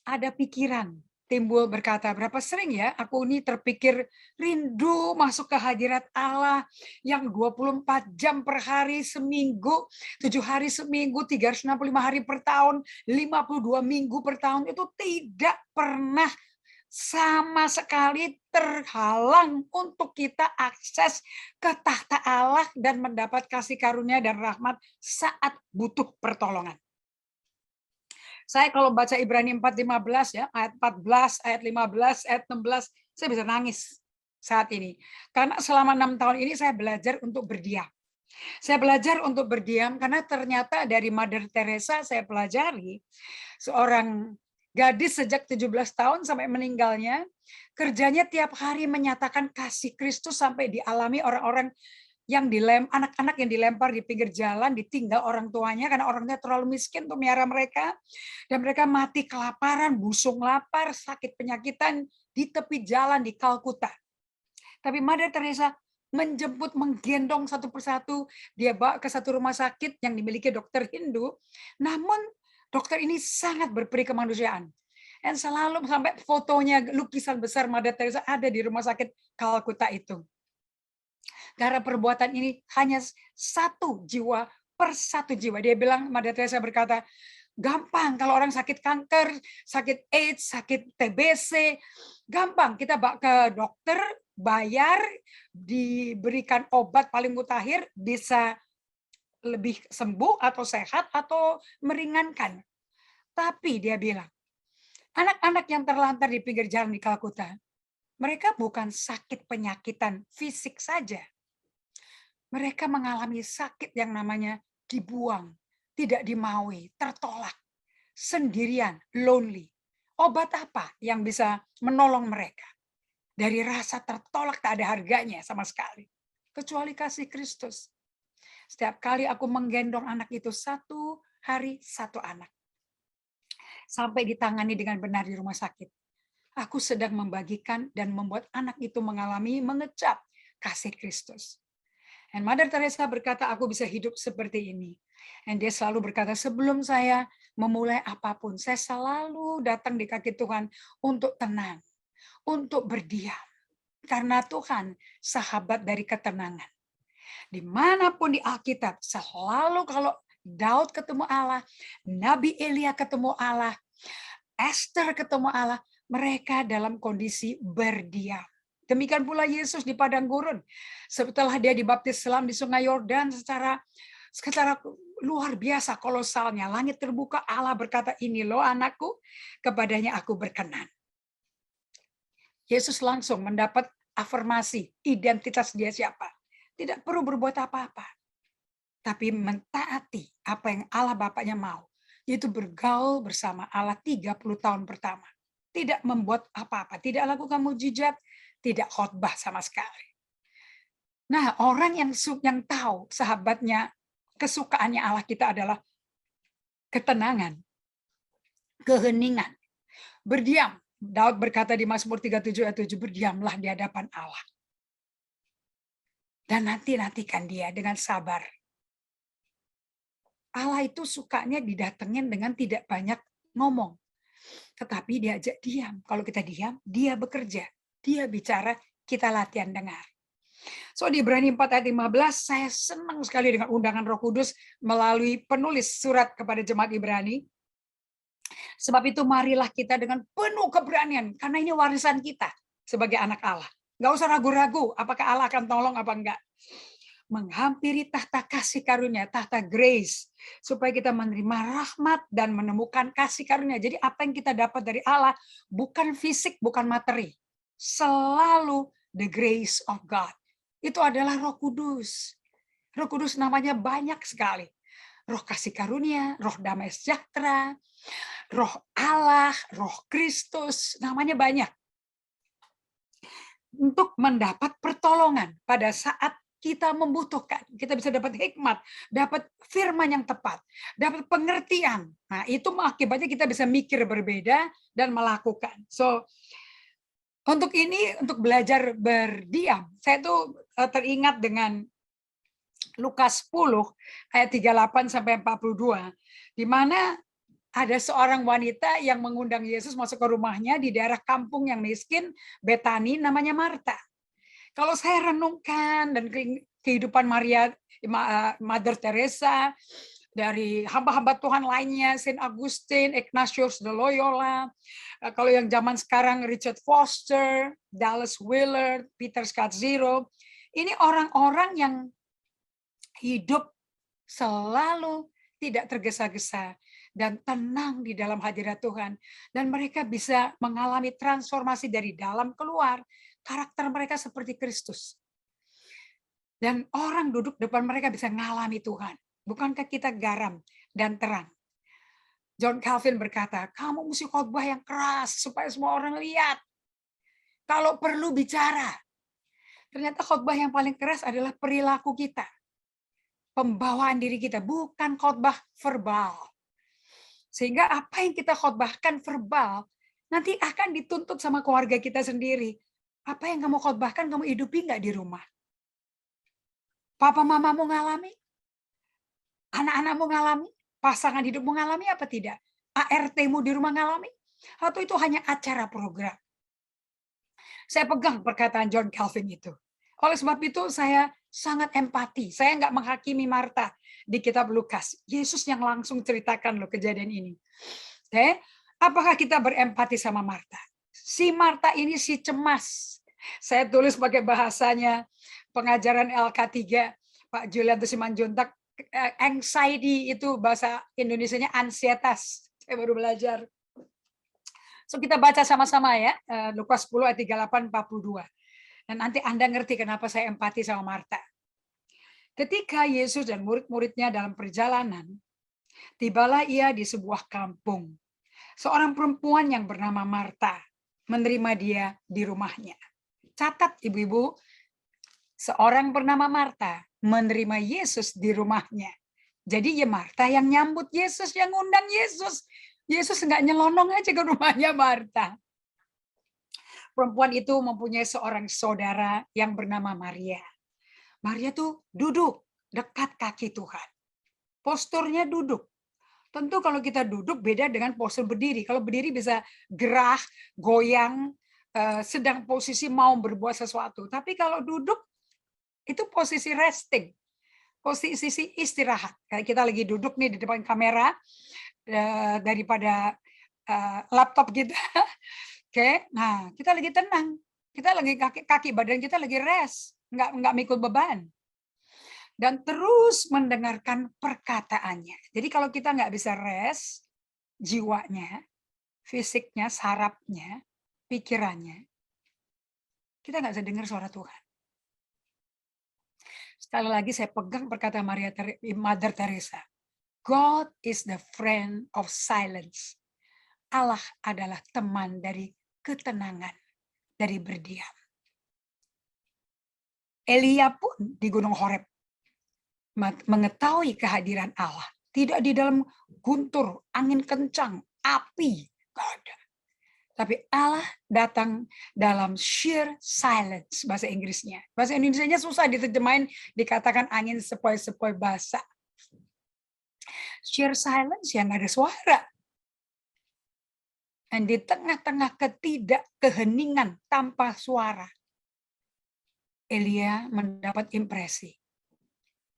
ada pikiran timbul berkata, berapa sering ya aku ini terpikir rindu masuk ke hadirat Allah yang 24 jam per hari seminggu, 7 hari seminggu, 365 hari per tahun, 52 minggu per tahun, itu tidak pernah sama sekali terhalang untuk kita akses ke tahta Allah dan mendapat kasih karunia dan rahmat saat butuh pertolongan. Saya kalau baca Ibrani 4:15 ya, ayat 14, ayat 15, ayat 16, saya bisa nangis saat ini. Karena selama 6 tahun ini saya belajar untuk berdiam. Saya belajar untuk berdiam karena ternyata dari Mother Teresa saya pelajari, seorang gadis sejak 17 tahun sampai meninggalnya, kerjanya tiap hari menyatakan kasih Kristus sampai dialami orang-orang yang anak-anak yang dilempar di pinggir jalan, ditinggal orang tuanya karena orang tuanya terlalu miskin untuk melihara mereka, dan mereka mati kelaparan, busung lapar, sakit penyakitan di tepi jalan di Kalkuta. Tapi Mother Teresa menjemput, menggendong satu persatu. Dia bawa ke satu rumah sakit yang dimiliki dokter Hindu. Namun dokter ini sangat berperi kemanusiaan. Dan selalu sampai fotonya, lukisan besar Mother Teresa ada di rumah sakit Kalkuta itu. Karena perbuatan ini hanya satu jiwa per satu jiwa. Dia bilang, Mother Teresa berkata, gampang kalau orang sakit kanker, sakit AIDS, sakit TBC, gampang kita bawa ke dokter, bayar, diberikan obat paling mutakhir, bisa lebih sembuh atau sehat atau meringankan. Tapi dia bilang, anak-anak yang terlantar di pinggir jalan di Kalkuta, mereka bukan sakit penyakitan fisik saja. Mereka mengalami sakit yang namanya dibuang, tidak dimaui, tertolak, sendirian, lonely. Obat apa yang bisa menolong mereka? Dari rasa tertolak tak ada harganya sama sekali. Kecuali kasih Kristus. Setiap kali aku menggendong anak itu, satu hari satu anak. Sampai ditangani dengan benar di rumah sakit. Aku sedang membagikan dan membuat anak itu mengalami mengecap kasih Kristus. Dan Mother Teresa berkata, aku bisa hidup seperti ini. Dan dia selalu berkata, sebelum saya memulai apapun, saya selalu datang di kaki Tuhan untuk tenang, untuk berdiam. Karena Tuhan sahabat dari ketenangan. Dimanapun di Alkitab, selalu kalau Daud ketemu Allah, Nabi Elia ketemu Allah, Esther ketemu Allah, mereka dalam kondisi berdiam. Demikian pula Yesus di padang gurun. Setelah dia dibaptis selam di sungai Yordan secara luar biasa kolosalnya. Langit terbuka, Allah berkata, ini loh anakku, kepadanya aku berkenan. Yesus langsung mendapat afirmasi identitas dia siapa. Tidak perlu berbuat apa-apa. Tapi mentaati apa yang Allah Bapaknya mau. Yaitu bergaul bersama Allah 30 tahun pertama. Tidak membuat apa-apa. Tidak lakukan mujizat. Tidak khotbah sama sekali. Nah, orang yang tahu sahabatnya, kesukaannya Allah kita adalah ketenangan, keheningan, berdiam. Daud berkata di Mazmur 37 ayat 7, berdiamlah di hadapan Allah. Dan nanti-nantikan dia dengan sabar. Allah itu sukanya didatengin dengan tidak banyak ngomong. Tetapi diajak diam. Kalau kita diam, dia bekerja. Dia bicara, kita latihan dengar. So di Ibrani 4 ayat 15, saya senang sekali dengan undangan Roh Kudus melalui penulis surat kepada jemaat Ibrani. Sebab itu marilah kita dengan penuh keberanian, karena ini warisan kita sebagai anak Allah. Nggak usah ragu-ragu apakah Allah akan tolong apa enggak. Menghampiri tahta kasih karunia, tahta grace, supaya kita menerima rahmat dan menemukan kasih karunia. Jadi apa yang kita dapat dari Allah bukan fisik, bukan materi. Selalu the grace of God. Itu adalah Roh Kudus. Roh Kudus namanya banyak sekali. Roh kasih karunia, roh damai sejahtera, roh Allah, roh Kristus, namanya banyak. Untuk mendapat pertolongan pada saat kita membutuhkan. Kita bisa dapat hikmat, dapat firman yang tepat, dapat pengertian. Nah, itu akibatnya kita bisa mikir berbeda dan melakukan. So, untuk ini, untuk belajar berdiam, saya tuh teringat dengan Lukas 10 ayat 38 sampai 42, di mana ada seorang wanita yang mengundang Yesus masuk ke rumahnya di daerah kampung yang miskin, Betani, namanya Marta. Kalau saya renungkan dan kehidupan Maria, Mother Teresa, dari hamba-hamba Tuhan lainnya, Saint Augustine, Ignatius de Loyola, kalau yang zaman sekarang Richard Foster, Dallas Willard, Peter Scazzero, ini orang-orang yang hidup selalu tidak tergesa-gesa dan tenang di dalam hadirat Tuhan. Dan mereka bisa mengalami transformasi dari dalam keluar. Karakter mereka seperti Kristus. Dan orang duduk depan mereka bisa mengalami Tuhan. Bukankah kita garam dan terang? John Calvin berkata, kamu mesti khotbah yang keras supaya semua orang lihat. Kalau perlu bicara. Ternyata khotbah yang paling keras adalah perilaku kita. Pembawaan diri kita, bukan khotbah verbal. Sehingga apa yang kita khotbahkan verbal, nanti akan dituntut sama keluarga kita sendiri. Apa yang kamu khotbahkan, kamu hidupi nggak di rumah? Papa mamamu ngalami? Anak-anakmu ngalami? Pasangan hidupmu ngalami apa tidak? ART-mu di rumah ngalami? Atau itu hanya acara program? Saya pegang perkataan John Calvin itu. Oleh sebab itu saya sangat empati. Saya nggak menghakimi Marta di kitab Lukas. Yesus yang langsung ceritakan loh kejadian ini. Oke, apakah kita berempati sama Marta? Si Marta ini si cemas. Saya tulis pakai bahasanya pengajaran LK3 Pak Julianto Simanjuntak. Anxiety itu bahasa Indonesianya ansietas. Saya baru belajar. So kita baca sama-sama ya, Lukas 10 ayat 38-42. Dan nanti Anda ngerti kenapa saya empati sama Marta. Ketika Yesus dan murid-muridnya dalam perjalanan, tibalah ia di sebuah kampung. Seorang perempuan yang bernama Marta menerima dia di rumahnya. Catat ibu-ibu, seorang bernama Marta menerima Yesus di rumahnya. Jadi ya Marta yang nyambut Yesus, yang ngundang Yesus. Yesus nggak nyelonong aja ke rumahnya Marta. Perempuan itu mempunyai seorang saudara yang bernama Maria. Maria tuh duduk dekat kaki Tuhan. Posturnya duduk. Tentu kalau kita duduk beda dengan postur berdiri. Kalau berdiri bisa gerah, goyang, sedang posisi mau berbuat sesuatu. Tapi kalau duduk itu posisi resting. Posisi istirahat. Kayak kita lagi duduk nih di depan kamera, daripada laptop kita. Oke, nah kita lagi tenang, kita lagi kaki badan kita lagi rest, nggak mikul beban, dan terus mendengarkan perkataannya. Jadi kalau kita nggak bisa rest, jiwanya, fisiknya, sarafnya, pikirannya, kita nggak bisa dengar suara Tuhan. Sekali lagi saya pegang perkataan Mother Teresa. God is the friend of silence. Allah adalah teman dari ketenangan, dari berdiam. Elia pun di Gunung Horeb mengetahui kehadiran Allah. Tidak di dalam guntur, angin kencang, api. Tidak ada. Tapi Allah datang dalam sheer silence, bahasa Inggrisnya. Bahasa Indonesianya susah diterjemahin, dikatakan angin sepoi-sepoi basah. Sheer silence yang nggak ada suara. Dan di tengah-tengah ketidakkeheningan tanpa suara, Elia mendapat impresi.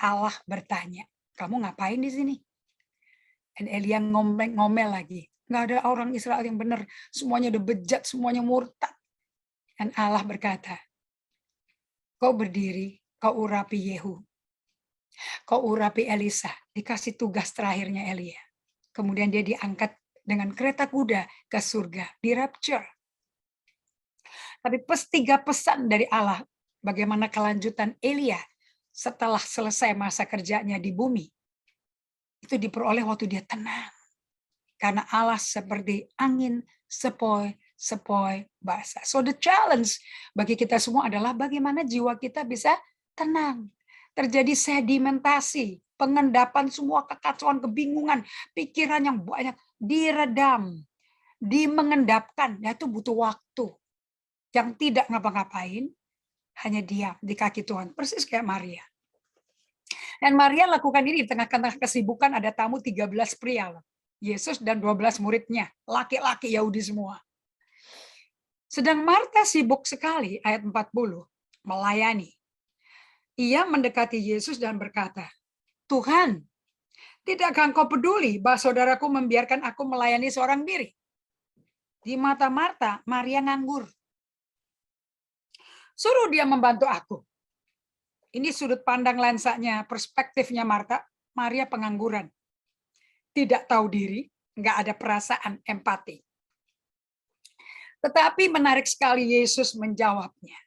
Allah bertanya, kamu ngapain di sini? Dan Elia ngomel lagi. Nggak ada orang Israel yang benar. Semuanya udah bejat, semuanya murtad. Dan Allah berkata, kau berdiri, kau urapi Yehu. Kau urapi Elisa. Dikasih tugas terakhirnya Elia. Kemudian dia diangkat dengan kereta kuda ke surga, di rapture. Tapi tiga pesan dari Allah, bagaimana kelanjutan Elia setelah selesai masa kerjanya di bumi, itu diperoleh waktu dia tenang. Karena Allah seperti angin sepoi-sepoi basah. So the challenge bagi kita semua adalah bagaimana jiwa kita bisa tenang. Terjadi sedimentasi, pengendapan semua kekacauan, kebingungan, pikiran yang banyak diredam, dimengendapkan. Ya, itu butuh waktu. Yang tidak ngapa-ngapain, hanya diam di kaki Tuhan. Persis kayak Maria. Dan Maria lakukan ini di tengah-tengah kesibukan, ada tamu 13 pria. Yesus dan 12 muridnya, laki-laki Yahudi semua. Sedang Marta sibuk sekali, ayat 40, melayani. Ia mendekati Yesus dan berkata, Tuhan, tidakkah engkau peduli bahwa saudaraku membiarkan aku melayani seorang diri? Di mata Marta, Maria nganggur. Suruh dia membantu aku. Ini sudut pandang lensanya, perspektifnya Marta. Maria pengangguran. Tidak tahu diri, nggak ada perasaan empati. Tetapi menarik sekali Yesus menjawabnya.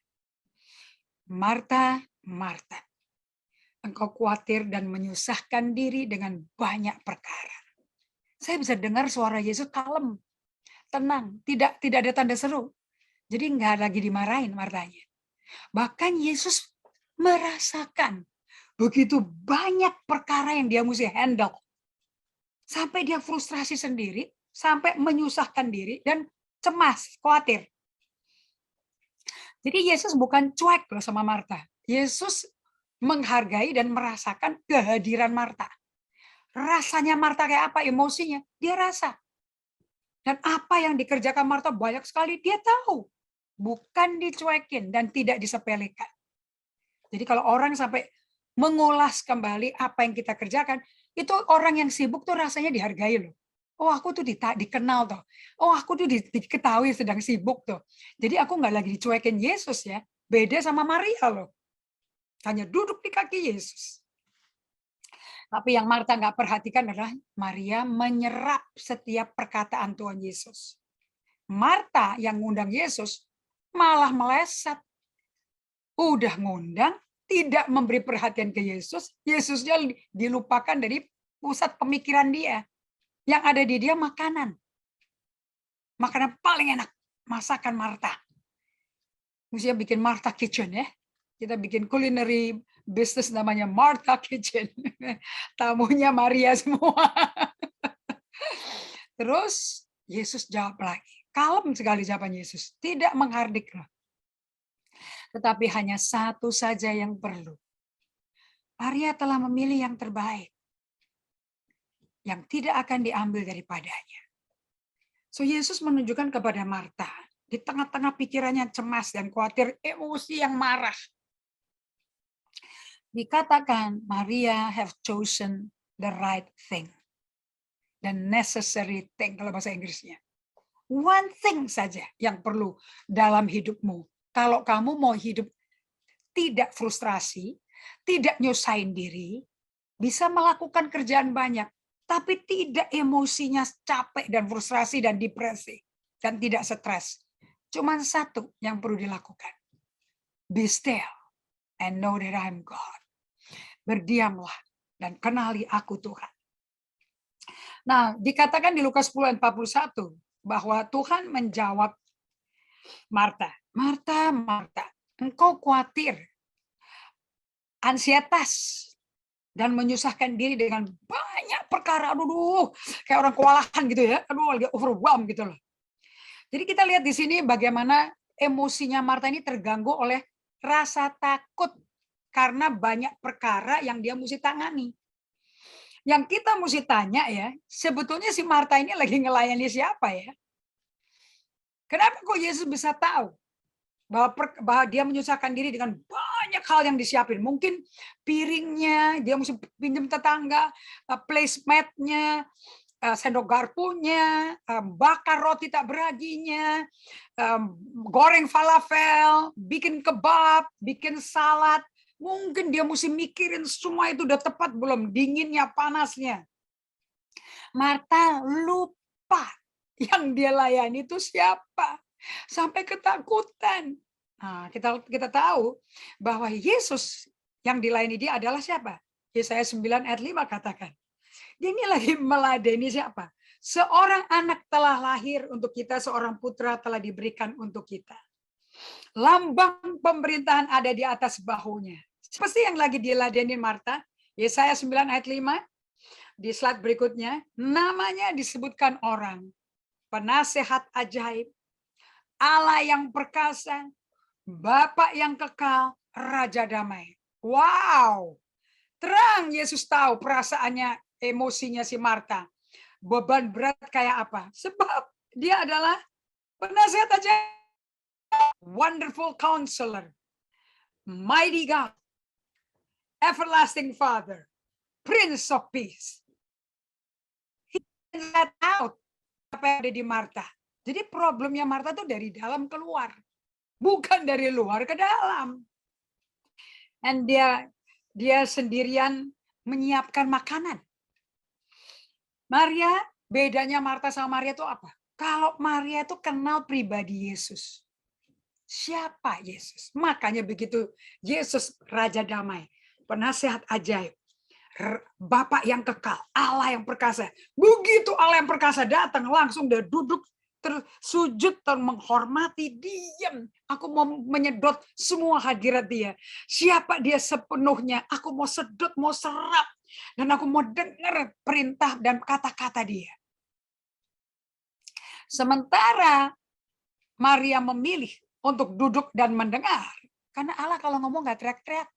Marta, Marta, engkau khawatir dan menyusahkan diri dengan banyak perkara. Saya bisa dengar suara Yesus kalem, tenang, tidak ada tanda seru. Jadi nggak lagi dimarahin Martanya. Bahkan Yesus merasakan begitu banyak perkara yang dia mesti handle. Sampai dia frustrasi sendiri, sampai menyusahkan diri dan cemas, khawatir. Jadi Yesus bukan cuek loh sama Marta. Yesus menghargai dan merasakan kehadiran Marta. Rasanya Marta kayak apa, emosinya, dia rasa. Dan apa yang dikerjakan Marta banyak sekali, dia tahu. Bukan dicuekin dan tidak disepelekan. Jadi kalau orang sampai mengulas kembali apa yang kita kerjakan, itu orang yang sibuk tuh rasanya dihargai loh. Oh aku tuh dikenal tuh. Oh aku tuh diketahui sedang sibuk tuh. Jadi aku nggak lagi dicuekin Yesus ya. Beda sama Maria loh. Hanya duduk di kaki Yesus. Tapi yang Marta nggak perhatikan adalah Maria menyerap setiap perkataan Tuhan Yesus. Marta yang ngundang Yesus malah meleset. Udah ngundang, tidak memberi perhatian ke Yesus. Yesusnya dilupakan dari pusat pemikiran dia. Yang ada di dia makanan. Makanan paling enak, masakan Marta. Mestinya bikin Marta Kitchen ya. Kita bikin culinary business namanya Marta Kitchen. Tamunya Maria semua. Terus Yesus jawab lagi. Kalem sekali jawaban Yesus. Tidak menghardik loh. Tetapi hanya satu saja yang perlu. Maria telah memilih yang terbaik. Yang tidak akan diambil daripadanya. So Yesus menunjukkan kepada Marta. Di tengah-tengah pikirannya cemas dan khawatir, emosi yang marah. Dikatakan Maria have chosen the right thing. The necessary thing kalau bahasa Inggrisnya. One thing saja yang perlu dalam hidupmu. Kalau kamu mau hidup tidak frustrasi, tidak nyusahin diri, bisa melakukan kerjaan banyak, tapi tidak emosinya capek dan frustrasi dan depresi, dan tidak stres. Cuman satu yang perlu dilakukan. Be still and know that I'm God. Berdiamlah dan kenali aku Tuhan. Nah, dikatakan di Lukas 10 ayat 41 bahwa Tuhan menjawab Marta, Marta, Marta, engkau khawatir, ansietas, dan menyusahkan diri dengan banyak perkara. Aduh, kayak orang kewalahan gitu ya. Aduh, lagi overwhelmed gitu loh. Jadi kita lihat di sini bagaimana emosinya Marta ini terganggu oleh rasa takut karena banyak perkara yang dia mesti tangani. Yang kita mesti tanya ya, sebetulnya si Marta ini lagi ngelayani siapa ya? Kenapa kok Yesus bisa tahu bahwa dia menyusahkan diri dengan banyak hal yang disiapin? Mungkin piringnya, dia mesti pinjam tetangga, placematnya, sendok garpunya, bakar roti tak beraginya, goreng falafel, bikin kebab, bikin salad. Mungkin dia mesti mikirin semua itu udah tepat belum, dinginnya, panasnya. Marta lupa yang dia layani itu siapa. Sampai ketakutan. Nah, kita tahu bahwa Yesus yang dilayani dia adalah siapa? Yesaya 9 ayat 5 katakan. Dia ini lagi meladeni siapa? Seorang anak telah lahir untuk kita, seorang putra telah diberikan untuk kita. Lambang pemerintahan ada di atas bahunya. Siapa sih yang lagi diladeni Marta? Yesaya 9 ayat 5. Di slide berikutnya, namanya disebutkan orang. Penasehat ajaib, Allah yang perkasa, Bapa yang kekal, Raja damai. Wow, terang Yesus tahu perasaannya, emosinya si Marta. Beban berat kayak apa? Sebab dia adalah penasehat ajaib, wonderful counselor, mighty God, everlasting Father, Prince of Peace. He let out apa yang ada di Marta. Jadi problemnya Marta tuh dari dalam keluar. Bukan dari luar ke dalam. Dan dia sendirian menyiapkan makanan. Maria, bedanya Marta sama Maria itu apa? Kalau Maria itu kenal pribadi Yesus. Siapa Yesus? Makanya begitu Yesus Raja Damai, penasehat ajaib, Bapa yang kekal, Allah yang perkasa. Begitu Allah yang perkasa datang, langsung dia duduk, tersujud, menghormati, diam. Aku mau menyedot semua hadirat dia. Siapa dia sepenuhnya, aku mau sedot, mau serap. Dan aku mau dengar perintah dan kata-kata dia. Sementara Maria memilih untuk duduk dan mendengar. Karena Allah kalau ngomong gak teriak-teriak.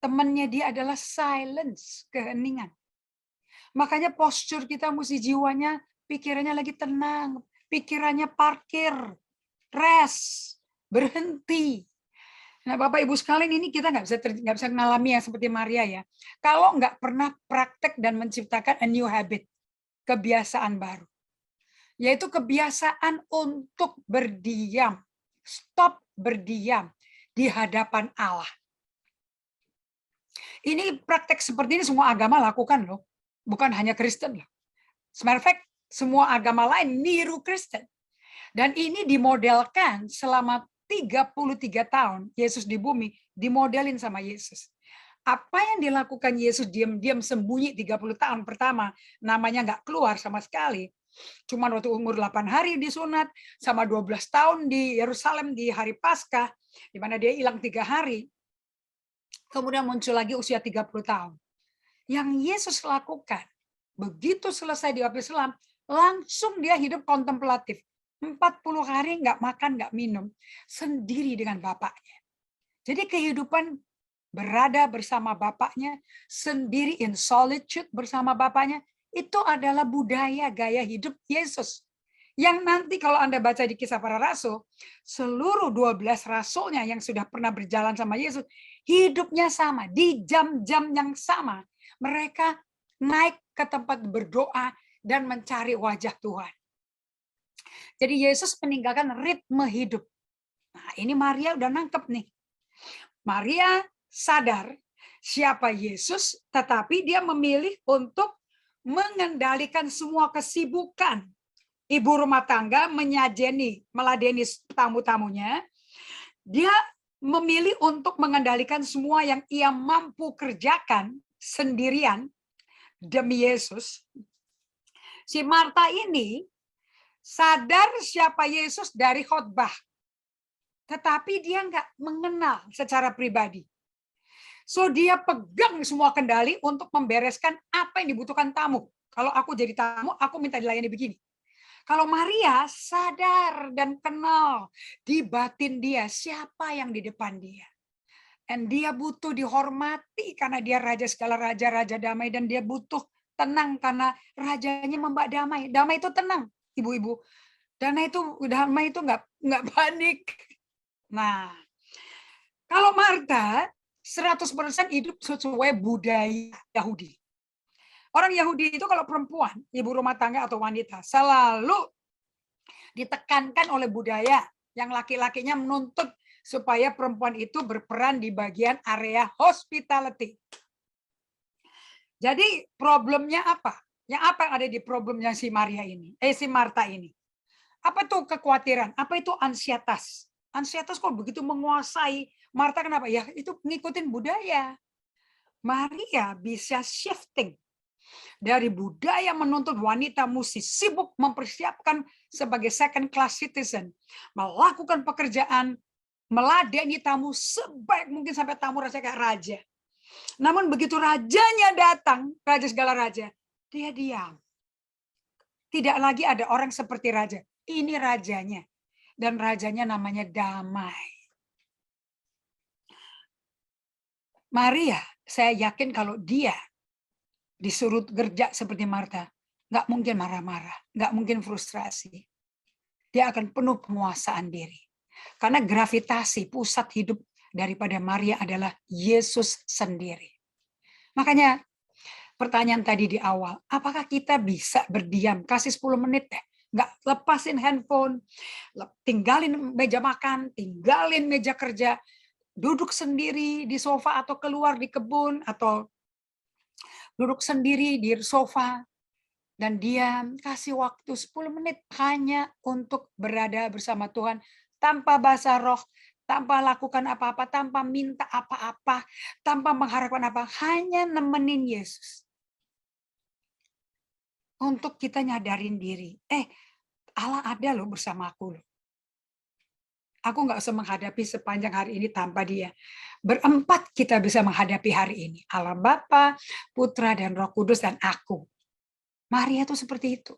temannya dia adalah silence, keheningan. Makanya postur kita mesti jiwanya, pikirannya lagi tenang, pikirannya parkir, rest, berhenti. Nah, Bapak Ibu sekalian, ini kita nggak bisa mengalami yang seperti Maria ya. Kalau nggak pernah praktek dan menciptakan a new habit, kebiasaan baru, yaitu kebiasaan untuk berdiam, stop berdiam di hadapan Allah. Ini praktek seperti ini semua agama lakukan loh, bukan hanya Kristen loh. Matter of fact, semua agama lain niru Kristen. Dan ini dimodelkan selama 33 tahun Yesus di bumi, dimodelin sama Yesus. Apa yang dilakukan Yesus diam-diam sembunyi 30 tahun pertama, namanya nggak keluar sama sekali. Cuma waktu umur 8 hari disunat, sama 12 tahun di Yerusalem di hari Paskah, di mana dia hilang 3 hari. Kemudian muncul lagi usia 30 tahun. Yang Yesus lakukan, begitu selesai di Islam, langsung dia hidup kontemplatif. 40 hari nggak makan, nggak minum, sendiri dengan Bapaknya. Jadi kehidupan berada bersama Bapaknya, sendiri in solitude bersama Bapaknya, itu adalah budaya gaya hidup Yesus. Yang nanti kalau Anda baca di Kisah Para Rasul, seluruh 12 rasulnya yang sudah pernah berjalan sama Yesus, hidupnya sama, di jam-jam yang sama. Mereka naik ke tempat berdoa dan mencari wajah Tuhan. Jadi Yesus meninggalkan ritme hidup. Nah, ini Maria udah nangkep nih. Maria sadar siapa Yesus, tetapi dia memilih untuk mengendalikan semua kesibukan. Ibu rumah tangga meladeni tamu-tamunya. Dia memilih untuk mengendalikan semua yang ia mampu kerjakan sendirian demi Yesus. Si Marta ini sadar siapa Yesus dari khotbah, tetapi dia nggak mengenal secara pribadi. So dia pegang semua kendali untuk membereskan apa yang dibutuhkan tamu. Kalau aku jadi tamu, aku minta dilayani begini. Kalau Maria sadar dan kenal di batin dia siapa yang di depan dia. Dan dia butuh dihormati karena dia raja segala raja, raja damai, dan dia butuh tenang karena rajanya membawa damai. Damai itu tenang, ibu-ibu. Damai itu nggak panik. Nah, kalau Marta 100% hidup sesuai budaya Yahudi. Orang Yahudi itu kalau perempuan, ibu rumah tangga atau wanita, selalu ditekankan oleh budaya yang laki-lakinya menuntut supaya perempuan itu berperan di bagian area hospitality. Jadi problemnya apa? Yang apa yang ada di problemnya si Marta ini? Apa itu kekhawatiran? Apa itu ansietas? Ansietas kok begitu menguasai Marta, kenapa? Ya itu ngikutin budaya. Maria bisa shifting dari budaya menuntut wanita mesti sibuk mempersiapkan sebagai second class citizen, melakukan pekerjaan, meladeni tamu sebaik mungkin sampai tamu rasanya kayak raja. Namun begitu rajanya datang, raja segala raja, dia diam. Tidak lagi ada orang seperti raja. Ini rajanya. Dan rajanya namanya damai. Maria, saya yakin kalau dia disuruh kerja seperti Marta, nggak mungkin marah-marah, nggak mungkin frustrasi. Dia akan penuh penguasaan diri. Karena gravitasi pusat hidup daripada Maria adalah Yesus sendiri. Makanya pertanyaan tadi di awal, apakah kita bisa berdiam, kasih 10 menit deh, nggak lepasin handphone, tinggalin meja makan, tinggalin meja kerja, duduk sendiri di sofa atau keluar di kebun, atau duduk sendiri di sofa, dan diam, kasih waktu 10 menit hanya untuk berada bersama Tuhan, tanpa bahasa roh, tanpa lakukan apa-apa, tanpa minta apa-apa, tanpa mengharapkan apa, hanya nemenin Yesus. Untuk kita nyadarin diri, Allah ada loh bersama aku loh. Aku nggak usah menghadapi sepanjang hari ini tanpa dia. Berempat kita bisa menghadapi hari ini. Allah Bapa, Putra, dan Roh Kudus, dan aku. Maria itu seperti itu.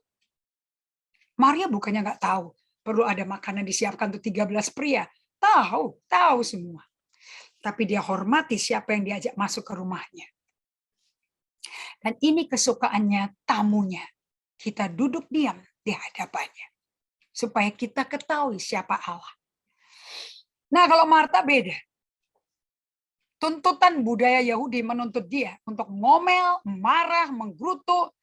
Maria bukannya nggak tahu perlu ada makanan disiapkan untuk 13 pria. Tahu semua. tapi dia hormati siapa yang diajak masuk ke rumahnya. Dan ini kesukaannya tamunya. Kita duduk diam di hadapannya. Supaya kita ketahui siapa Allah. Nah, kalau Marta beda. Tuntutan budaya Yahudi menuntut dia untuk ngomel, marah, menggerutu.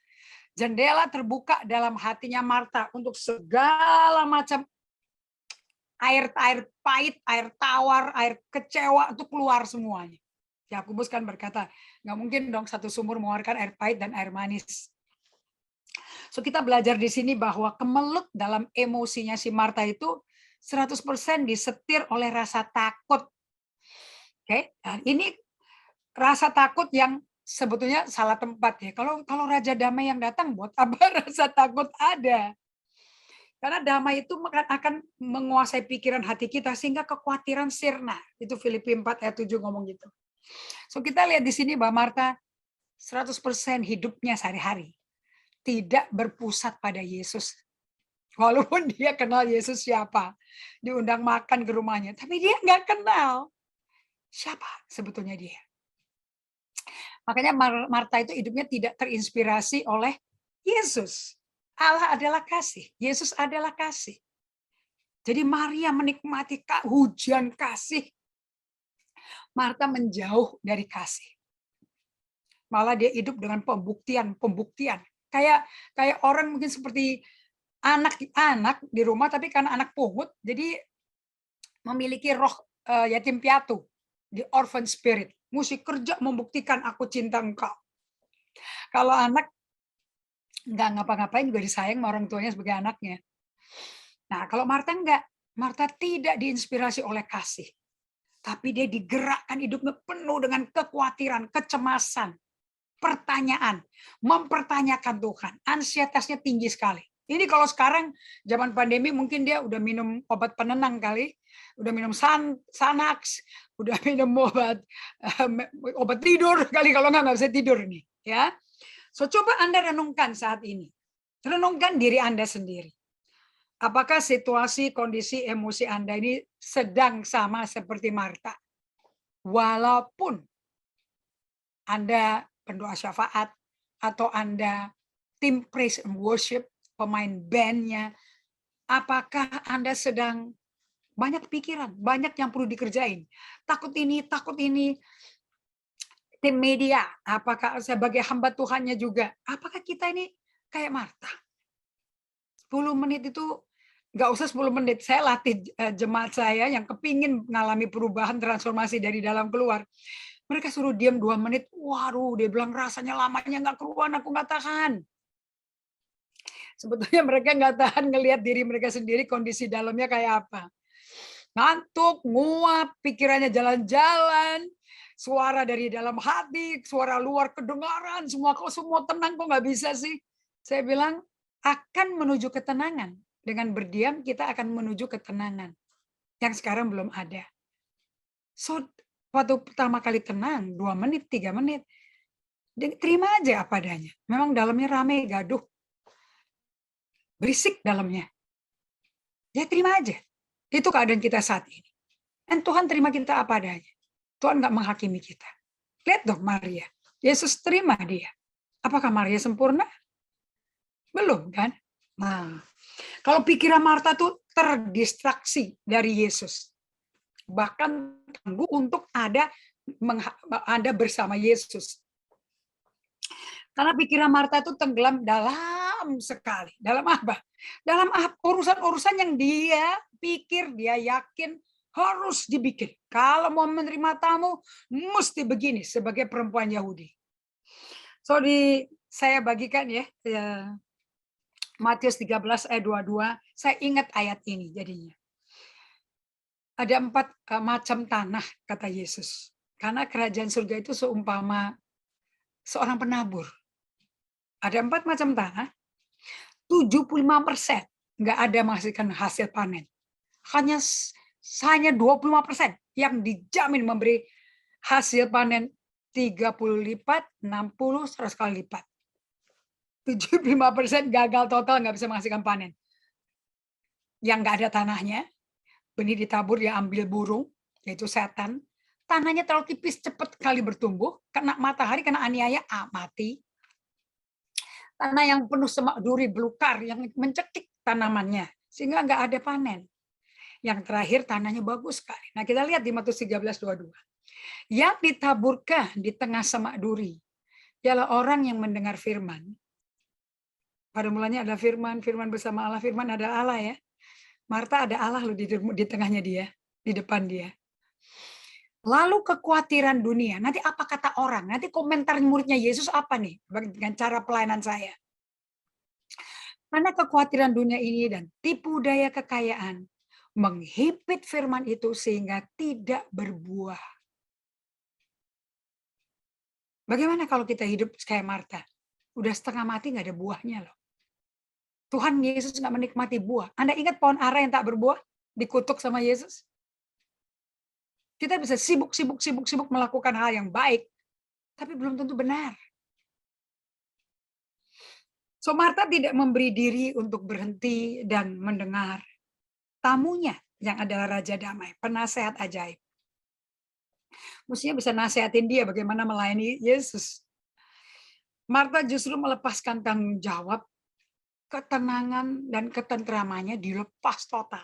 Jendela terbuka dalam hatinya Marta untuk segala macam air pahit, air tawar, air kecewa itu keluar semuanya. Yakobus kan berkata, nggak mungkin dong satu sumur mengeluarkan air pahit dan air manis. So kita belajar di sini bahwa kemelut dalam emosinya si Marta itu 100% disetir oleh rasa takut. Oke, dan ini rasa takut yang sebetulnya salah tempat ya. Kalau Raja Damai yang datang, buat apa rasa takut ada? Karena damai itu akan menguasai pikiran hati kita sehingga kekhawatiran sirna. Itu Filipi 4 ayat 7 ngomong gitu. So kita lihat di sini bahwa Marta 100% hidupnya sehari-hari tidak berpusat pada Yesus. Walaupun dia kenal Yesus siapa, diundang makan ke rumahnya, tapi dia nggak kenal siapa sebetulnya dia. Makanya Marta itu hidupnya tidak terinspirasi oleh Yesus. Allah adalah kasih, Yesus adalah kasih. Jadi Maria menikmati hujan kasih. Marta menjauh dari kasih. Malah dia hidup dengan pembuktian. Kayak orang mungkin seperti anak di rumah, tapi karena anak pungut, jadi memiliki roh yatim piatu, the orphan spirit. Mesti kerja membuktikan aku cinta engkau. Kalau anak nggak ngapa-ngapain juga disayang sama orang tuanya sebagai anaknya. Nah, kalau Marta enggak. Marta tidak diinspirasi oleh kasih. Tapi dia digerakkan hidupnya penuh dengan kekhawatiran, kecemasan, pertanyaan, mempertanyakan Tuhan. Ansietasnya tinggi sekali. Ini kalau sekarang zaman pandemi mungkin dia udah minum obat penenang kali, udah minum Xanax, udah minum obat tidur kali, kalau nggak bisa tidur nih, ya. So coba Anda renungkan saat ini. Renungkan diri Anda sendiri. Apakah situasi, kondisi, emosi Anda ini sedang sama seperti Marta? Walaupun Anda pendoa syafaat, atau Anda tim praise and worship, pemain bandnya, apakah Anda sedang banyak pikiran, banyak yang perlu dikerjain? Takut ini, tim media, apakah sebagai hamba Tuhannya juga, apakah kita ini kayak Marta? 10 menit itu, nggak usah 10 menit, saya latih jemaat saya yang kepingin mengalami perubahan transformasi dari dalam keluar. Mereka suruh diam 2 menit, waduh dia bilang rasanya lamanya nggak keluar, aku nggak tahan. Sebetulnya mereka nggak tahan ngelihat diri mereka sendiri, kondisi dalamnya kayak apa. Ngantuk, nguap, pikirannya jalan-jalan, suara dari dalam hati, suara luar kedengaran, semua tenang, kok nggak bisa sih? Saya bilang, akan menuju ketenangan. Dengan berdiam, kita akan menuju ketenangan. Yang sekarang belum ada. So, waktu pertama kali tenang, 2 menit, 3 menit, terima aja apa adanya. Memang dalamnya ramai, gaduh. Berisik dalamnya. Ya terima aja. Itu keadaan kita saat ini. Dan Tuhan terima kita apa adanya. Tuhan nggak menghakimi kita. Lihat dong Maria. Yesus terima dia. Apakah Maria sempurna? Belum kan? Nah, kalau pikiran Marta tuh terdistraksi dari Yesus. Bahkan tangguh untuk Anda bersama Yesus. Karena pikiran Marta itu tenggelam dalam sekali. Dalam apa? Dalam urusan-urusan yang dia pikir, dia yakin harus dibikin. Kalau mau menerima tamu, mesti begini sebagai perempuan Yahudi. So saya bagikan ya, Matius 13 ayat 22, saya ingat ayat ini jadinya. Ada 4 macam tanah, kata Yesus. Karena kerajaan surga itu seumpama seorang penabur. Ada 4 macam tanah, 75% nggak ada menghasilkan hasil panen. Hanya 25% yang dijamin memberi hasil panen 30 lipat, 60, 100 kali lipat. 75% gagal total, nggak bisa menghasilkan panen. Yang nggak ada tanahnya, benih ditabur, dia ambil burung, yaitu setan. tanahnya terlalu tipis, cepat kali bertumbuh, kena matahari, kena aniaya, mati. Tanah yang penuh semak duri belukar, yang mencekik tanamannya, sehingga nggak ada panen. Yang terakhir tanahnya bagus sekali. Nah kita lihat di Matius 13:22. Yang ditaburkan di tengah semak duri ialah orang yang mendengar firman. Pada mulanya ada firman, firman bersama Allah, firman ada Allah ya. Marta ada Allah loh di tengahnya dia, di depan dia. Lalu kekhawatiran dunia, nanti apa kata orang? Nanti komentar muridnya Yesus apa nih dengan cara pelayanan saya? Karena kekhawatiran dunia ini dan tipu daya kekayaan menghimpit firman itu sehingga tidak berbuah. Bagaimana kalau kita hidup kayak Marta? Udah setengah mati nggak ada buahnya loh. Tuhan Yesus nggak menikmati buah. Anda ingat pohon ara yang tak berbuah? Dikutuk sama Yesus. Kita bisa sibuk melakukan hal yang baik, tapi belum tentu benar. So Marta tidak memberi diri untuk berhenti dan mendengar tamunya yang adalah Raja Damai, penasehat ajaib. Mestinya bisa nasihatin dia bagaimana melayani Yesus. Marta justru melepaskan tanggung jawab, ketenangan dan ketentramannya dilepas total.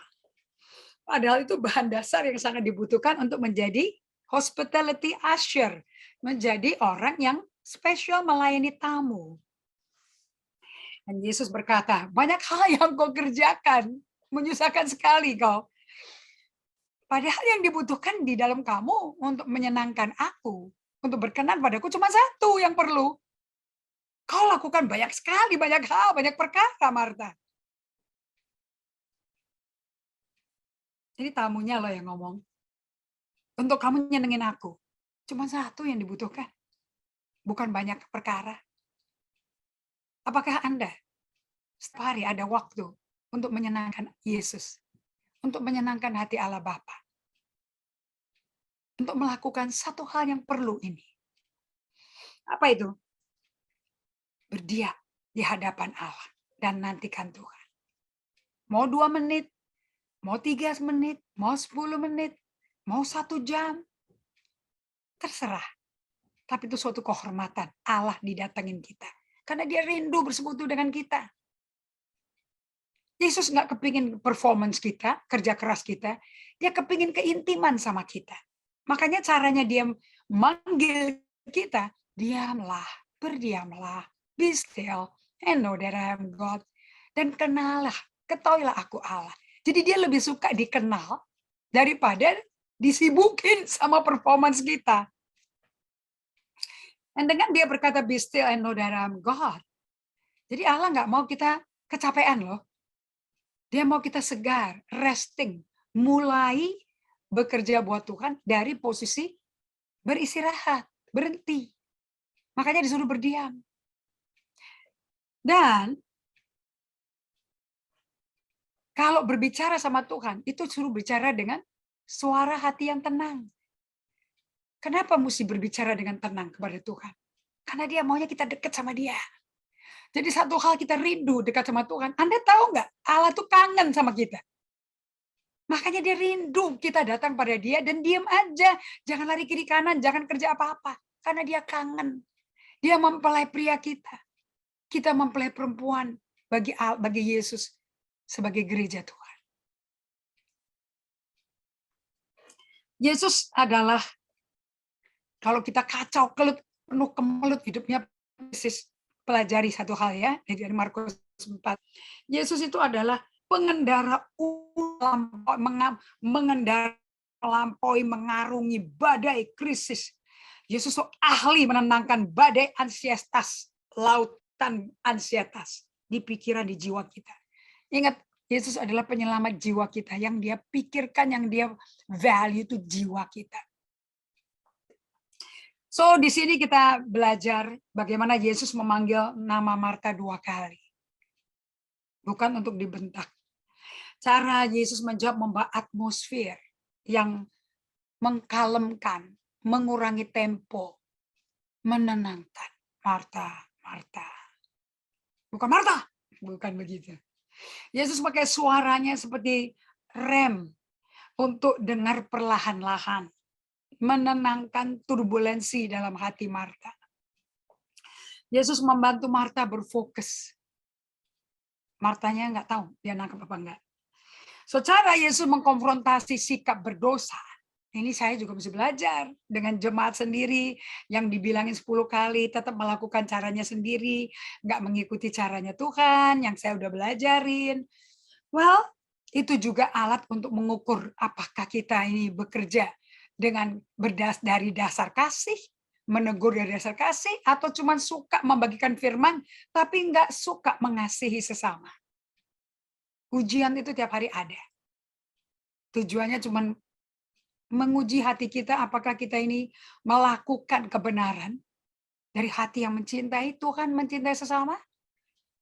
Padahal itu bahan dasar yang sangat dibutuhkan untuk menjadi hospitality usher, menjadi orang yang spesial melayani tamu. Dan Yesus berkata, banyak hal yang kau kerjakan, menyusahkan sekali kau. Padahal yang dibutuhkan di dalam kamu untuk menyenangkan aku, untuk berkenan padaku cuma satu yang perlu. Kau lakukan banyak sekali, banyak hal, banyak perkara, Marta. Jadi tamunya loh yang ngomong. Untuk kamu nyenengin aku, cuma satu yang dibutuhkan. Bukan banyak perkara. Apakah Anda setiap hari ada waktu untuk menyenangkan Yesus? Untuk menyenangkan hati Allah Bapa. Untuk melakukan satu hal yang perlu ini. Apa itu? Berdiam di hadapan Allah dan nantikan Tuhan. Mau 2 menit, mau 3 menit, mau 10 menit, mau 1 jam. Terserah. Tapi itu suatu kehormatan Allah didatengin kita. Karena dia rindu bersekutu dengan kita. Yesus nggak kepingin performance kita, kerja keras kita. Dia kepingin keintiman sama kita. Makanya caranya dia manggil kita, diamlah, berdiamlah, be still, and know that I am God. Dan kenalah, ketahuilah aku Allah. Jadi dia lebih suka dikenal daripada disibukin sama performance kita. Dan dengan dia berkata, be still and know that I am God. Jadi Allah nggak mau kita kecapean loh. Dia mau kita segar, resting, mulai bekerja buat Tuhan dari posisi beristirahat, berhenti. Makanya disuruh berdiam. Dan kalau berbicara sama Tuhan, itu suruh bicara dengan suara hati yang tenang. Kenapa mesti berbicara dengan tenang kepada Tuhan? Karena dia maunya kita dekat sama dia. Jadi satu hal kita rindu dekat sama Tuhan. Anda tahu nggak? Allah tuh kangen sama kita. Makanya dia rindu kita datang pada dia dan diam aja. Jangan lari kiri kanan, jangan kerja apa-apa. Karena dia kangen. Dia mempelai pria kita. Kita mempelai perempuan bagi Yesus sebagai gereja Tuhan. Yesus adalah, kalau kita kacau, penuh kemelut hidupnya, pelajari satu hal ya, dari Markus 4. Yesus itu adalah pengendara melampaui, mengarungi badai krisis. Yesus itu ahli menenangkan badai ansietas, lautan ansietas di pikiran, di jiwa kita. Ingat, Yesus adalah penyelamat jiwa kita. Yang dia pikirkan, yang dia value itu jiwa kita. So di sini kita belajar bagaimana Yesus memanggil nama Marta 2 kali. Bukan untuk dibentak. Cara Yesus menjawab membawa atmosfer yang mengkalemkan, mengurangi tempo, menenangkan. Marta, Marta. Bukan Marta, bukan begitu. Yesus pakai suaranya seperti rem untuk dengar perlahan-lahan. menenangkan turbulensi dalam hati Marta. Yesus membantu Marta berfokus. Martanya nggak tahu dia nangkep apa enggak. Secara Yesus mengkonfrontasi sikap berdosa. Ini saya juga mesti belajar dengan jemaat sendiri yang dibilangin 10 kali tetap melakukan caranya sendiri, nggak mengikuti caranya Tuhan yang saya udah belajarin. Well, itu juga alat untuk mengukur apakah kita ini bekerja dengan dari dasar kasih, menegur dari dasar kasih, atau cuma suka membagikan firman tapi nggak suka mengasihi sesama. Ujian itu tiap hari ada. Tujuannya cuma menguji hati kita, apakah kita ini melakukan kebenaran dari hati yang mencintai Tuhan, mencintai sesama,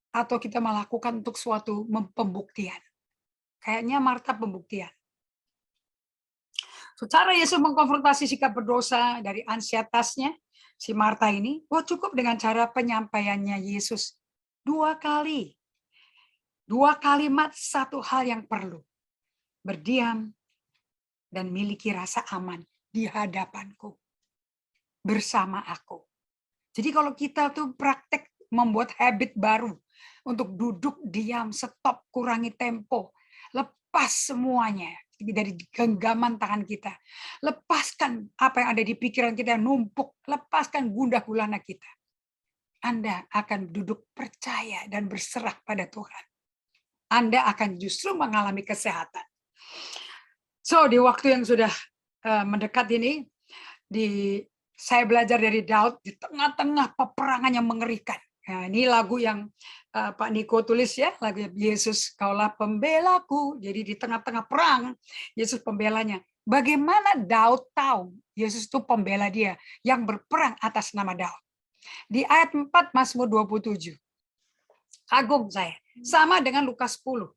atau kita melakukan untuk suatu pembuktian. Kayaknya Marta pembuktian. Secara Yesus mengkonfrontasi sikap berdosa dari ansietasnya, si Marta ini, cukup dengan cara penyampaiannya Yesus. 2 kali. 2 kalimat, 1 hal yang perlu. Berdiam dan miliki rasa aman di hadapanku. Bersama aku. Jadi kalau kita tuh praktek membuat habit baru untuk duduk, diam, stop, kurangi tempo, lepas semuanya dari genggaman tangan kita. Lepaskan apa yang ada di pikiran kita yang numpuk, lepaskan gundah gulana kita. Anda akan duduk percaya dan berserah pada Tuhan. Anda akan justru mengalami kesehatan. So, di waktu yang sudah mendekat ini, saya belajar dari Daud di tengah-tengah peperangan yang mengerikan. Nah, ini lagu yang Pak Niko tulis ya, lagu Yesus kaulah pembelaku. Jadi di tengah-tengah perang, Yesus pembelanya. Bagaimana Daud tahu Yesus itu pembela dia yang berperang atas nama Daud? Di ayat 4 Mazmur 27. Kagum saya. Sama dengan Lukas 10.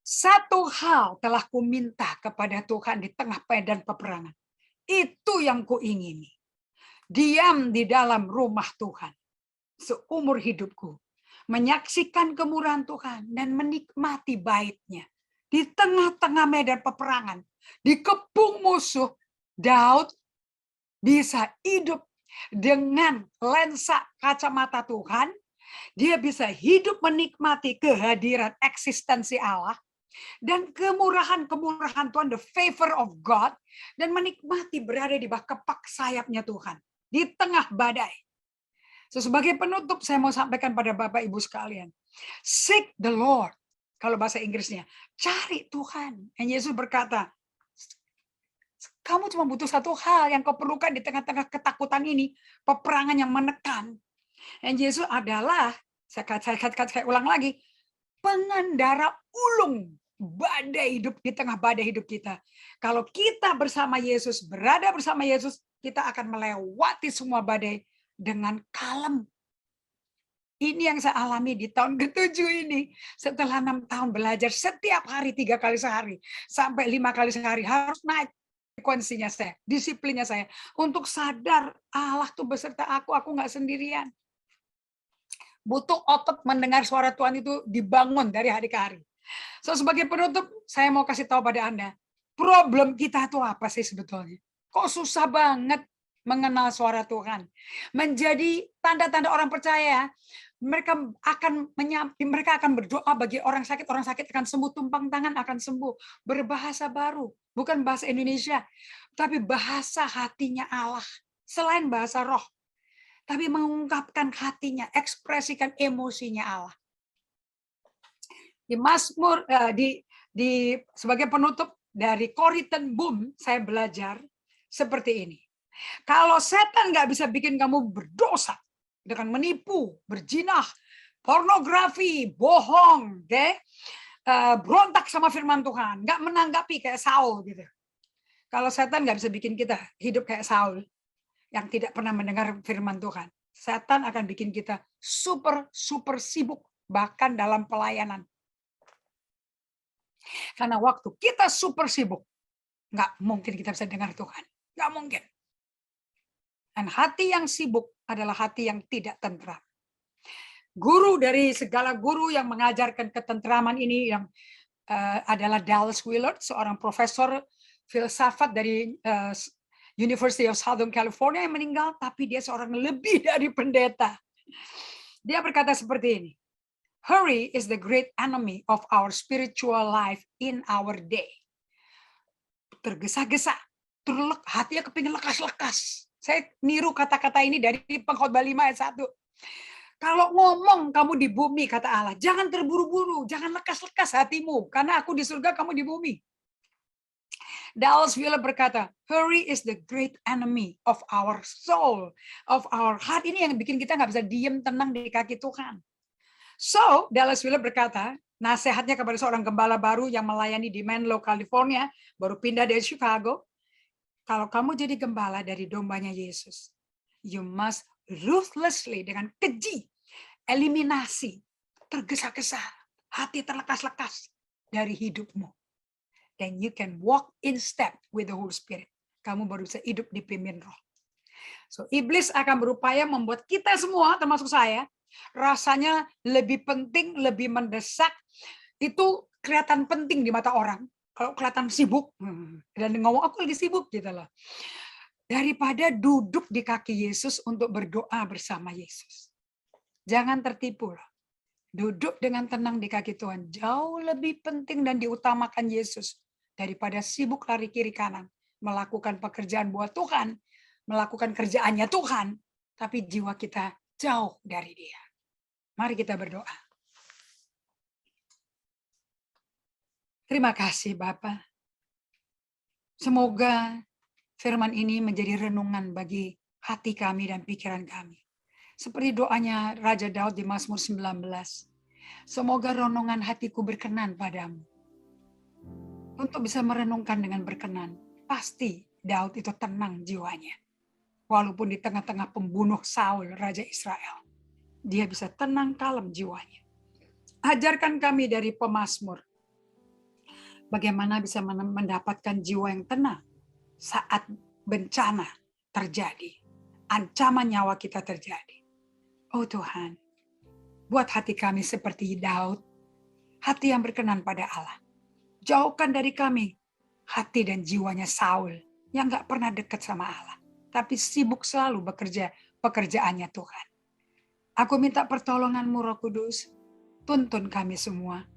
1 hal telah kuminta kepada Tuhan di tengah medan peperangan. Itu yang kuingini. Diam di dalam rumah Tuhan seumur hidupku. Menyaksikan kemurahan Tuhan dan menikmati baitnya. Di tengah-tengah medan peperangan. Dikepung musuh. Daud bisa hidup dengan lensa kacamata Tuhan. Dia bisa hidup menikmati kehadiran eksistensi Allah. Dan kemurahan-kemurahan Tuhan, the favor of God, dan menikmati berada di bawah kepak sayapnya Tuhan, di tengah badai. So, sebagai penutup, saya mau sampaikan pada Bapak Ibu sekalian, seek the Lord, kalau bahasa Inggrisnya, cari Tuhan. Dan Yesus berkata, kamu cuma butuh 1 hal yang kau perlukan di tengah-tengah ketakutan ini, peperangan yang menekan. Dan Yesus adalah, saya ulang lagi, pengendara ulung badai hidup di tengah badai hidup kita. Kalau kita bersama Yesus, berada bersama Yesus, kita akan melewati semua badai dengan kalem. Ini yang saya alami di tahun ke-7 ini. Setelah 6 tahun belajar setiap hari 3 kali sehari sampai 5 kali sehari, harus naik frekuensinya saya, disiplinnya saya untuk sadar Allah tuh beserta aku nggak sendirian. Butuh otot mendengar suara Tuhan itu dibangun dari hari ke hari. So, sebagai penutup, saya mau kasih tahu pada Anda, problem kita itu apa sih sebetulnya? Kok susah banget mengenal suara Tuhan? Menjadi tanda-tanda orang percaya, mereka akan berdoa bagi orang sakit akan sembuh, tumpang tangan akan sembuh, berbahasa baru, bukan bahasa Indonesia, tapi bahasa hatinya Allah, selain bahasa roh. Tapi mengungkapkan hatinya, ekspresikan emosinya Allah. Di Mazmur, sebagai penutup dari Corrie ten Boom, saya belajar seperti ini. Kalau setan nggak bisa bikin kamu berdosa dengan menipu, berzinah, pornografi, bohong, berontak sama firman Tuhan, nggak menanggapi kayak Saul gitu. Kalau setan nggak bisa bikin kita hidup kayak Saul, yang tidak pernah mendengar firman Tuhan. Setan akan bikin kita super sibuk, bahkan dalam pelayanan. Karena waktu kita super sibuk, nggak mungkin kita bisa dengar Tuhan. Nggak mungkin. Dan hati yang sibuk adalah hati yang tidak tentram. Guru dari segala guru yang mengajarkan ketentraman ini yang adalah Dallas Willard, seorang profesor filsafat dari University of Southern California yang meninggal, tapi dia seorang lebih dari pendeta. Dia berkata seperti ini, hurry is the great enemy of our spiritual life in our day. Tergesa-gesa, hatinya kepingin lekas-lekas. Saya niru kata-kata ini dari Pengkhotbah 5 ayat 1. Kalau ngomong kamu di bumi, kata Allah, jangan terburu-buru, jangan lekas-lekas hatimu, karena aku di surga, kamu di bumi. Dallas Willard berkata, hurry is the great enemy of our soul, of our heart. Ini yang bikin kita nggak bisa diem tenang di kaki Tuhan. So, Dallas Willard berkata, nasihatnya kepada seorang gembala baru yang melayani di Menlo, California, baru pindah dari Chicago. Kalau kamu jadi gembala dari dombanya Yesus, you must ruthlessly, dengan keji, eliminasi, tergesa-gesa, hati terlekas-lekas dari hidupmu. Then you can walk in step with the Holy Spirit. Kamu baru bisa hidup dipimpin Roh. So, iblis akan berupaya membuat kita semua, termasuk saya, rasanya lebih penting, lebih mendesak. Itu kelihatan penting di mata orang. Kalau kelihatan sibuk, dan ngomong aku lagi sibuk gitu loh. Daripada duduk di kaki Yesus untuk berdoa bersama Yesus. Jangan tertipu loh. Duduk dengan tenang di kaki Tuhan jauh lebih penting dan diutamakan Yesus daripada sibuk lari kiri kanan, melakukan pekerjaan buat Tuhan, melakukan kerjaannya Tuhan, tapi jiwa kita jauh dari Dia. Mari kita berdoa. Terima kasih Bapa. Semoga firman ini menjadi renungan bagi hati kami dan pikiran kami. Seperti doanya Raja Daud di Mazmur 19. Semoga renungan hatiku berkenan padamu. Untuk bisa merenungkan dengan berkenan, pasti Daud itu tenang jiwanya. Walaupun di tengah-tengah pembunuh Saul, Raja Israel. Dia bisa tenang, kalem jiwanya. Ajarkan kami dari pemazmur. Bagaimana bisa mendapatkan jiwa yang tenang saat bencana terjadi. Ancaman nyawa kita terjadi. Oh Tuhan, buat hati kami seperti Daud, hati yang berkenan pada Allah. Jauhkan dari kami hati dan jiwanya Saul yang gak pernah dekat sama Allah, tapi sibuk selalu bekerja pekerjaannya Tuhan. Aku minta pertolongan-Mu Roh Kudus, tuntun kami semua,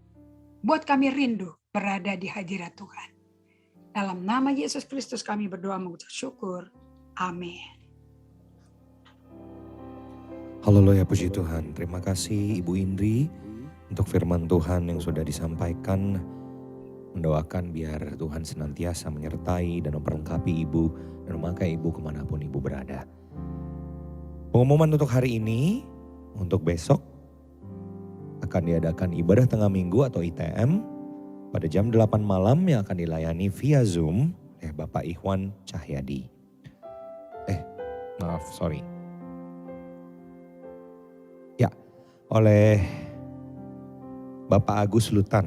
buat kami rindu berada di hadirat Tuhan. Dalam nama Yesus Kristus kami berdoa mengucap syukur. Amin. Haleluya, puji Tuhan. Terima kasih Ibu Indri untuk firman Tuhan yang sudah disampaikan. Mendoakan biar Tuhan senantiasa menyertai dan memperlengkapi Ibu dan memakai Ibu kemanapun Ibu berada. Pengumuman untuk hari ini, untuk besok akan diadakan ibadah tengah minggu atau ITM pada jam 8 malam yang akan dilayani via Zoom oleh Bapak Ikhwan Cahyadi. Oleh Bapak Agus Lutan.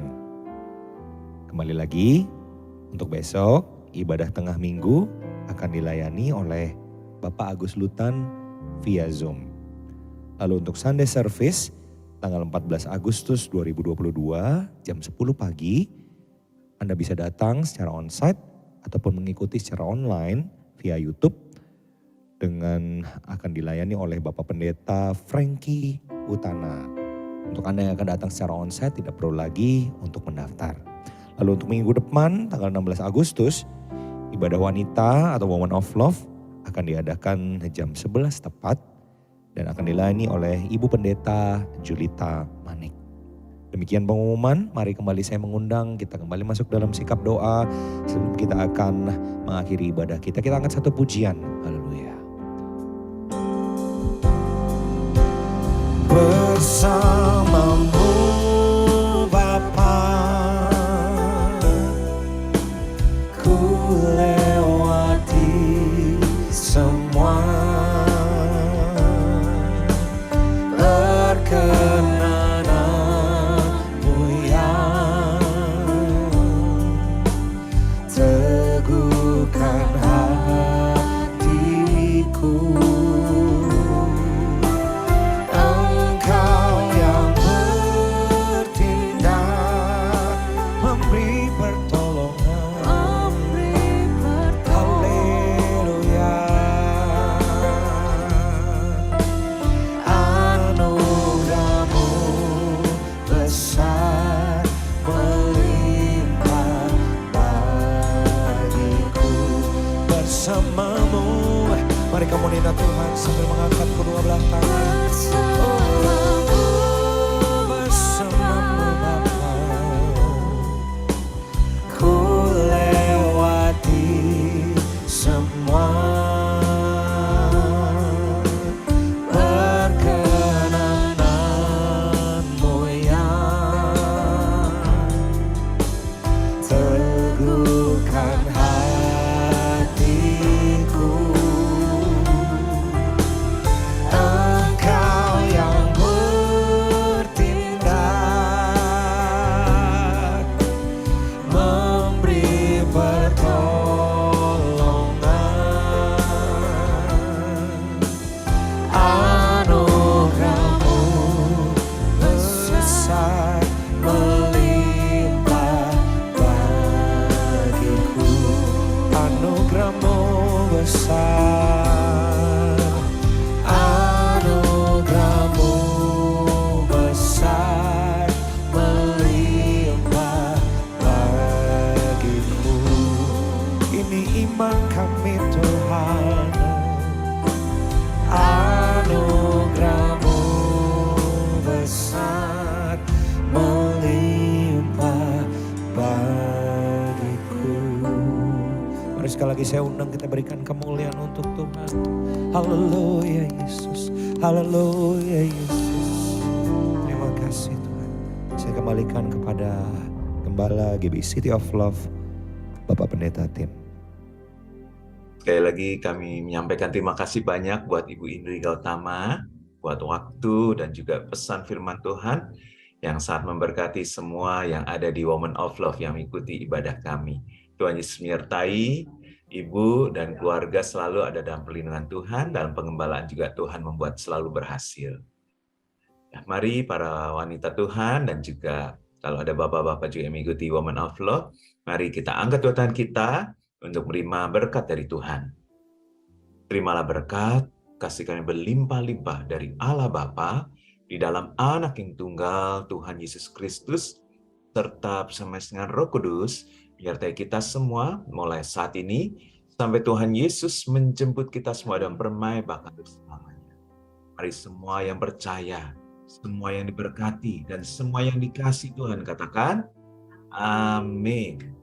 Kembali lagi, untuk besok ibadah tengah minggu akan dilayani oleh Bapak Agus Lutan via Zoom. Lalu untuk Sunday Service tanggal 14 Agustus 2022 jam 10 pagi, Anda bisa datang secara onsite ataupun mengikuti secara online via YouTube dengan akan dilayani oleh Bapak Pendeta Frankie Utana. Untuk Anda yang akan datang secara onsite tidak perlu lagi untuk mendaftar. Lalu untuk minggu depan tanggal 16 Agustus ibadah wanita atau Woman of Love akan diadakan jam 11 tepat dan akan dilayani oleh Ibu Pendeta Julita Manik. Demikian pengumuman, mari kembali saya mengundang kita kembali masuk dalam sikap doa sebelum kita akan mengakhiri ibadah kita. Kita angkat satu pujian. Haleluya. Bersamamu Bapa, ku lewati semua perkenananmu yang teguhkan hatiku. Engkau yang sambil mengangkat kedua belah tangan. Oh, bersamamu Bapa, ku lewati semua perkenananmu yang teguhkan hatiku. Engkau yang bertindak, memberi pertolongan. Anugerahmu besar melimpah bagiku. Anugerahmu besar, anugerahmu besar melimpah bagiku. Ini iman kami Tuhan, anugerahmu besar melimpah bagiku. Mari sekali lagi saya undang kita berikan kemuliaan untuk Tuhan. Haleluya Yesus, haleluya Yesus. Terima kasih Tuhan. Saya kembalikan kepada Gembala GBI City of Love, Bapak Pendeta Tim. Sekali lagi kami menyampaikan terima kasih banyak buat Ibu Indri Gautama, buat waktu dan juga pesan firman Tuhan yang sangat memberkati semua yang ada di Women of Love yang mengikuti ibadah kami. Tuhan Yesus menyertai Ibu dan keluarga selalu ada dalam perlindungan Tuhan, dalam pengembalaan juga Tuhan membuat selalu berhasil. Ya, mari para wanita Tuhan dan juga kalau ada bapak-bapak juga yang mengikuti Women of Love, mari kita angkat dua tangan kita untuk menerima berkat dari Tuhan. Terimalah berkat, kasih kami berlimpah-limpah dari Allah Bapa, di dalam Anak yang tunggal Tuhan Yesus Kristus, serta bersama dengan Roh Kudus, menyertai kita semua mulai saat ini, sampai Tuhan Yesus menjemput kita semua dan permai bahkan bersamanya. Mari semua yang percaya, semua yang diberkati, dan semua yang dikasihi Tuhan katakan, amin.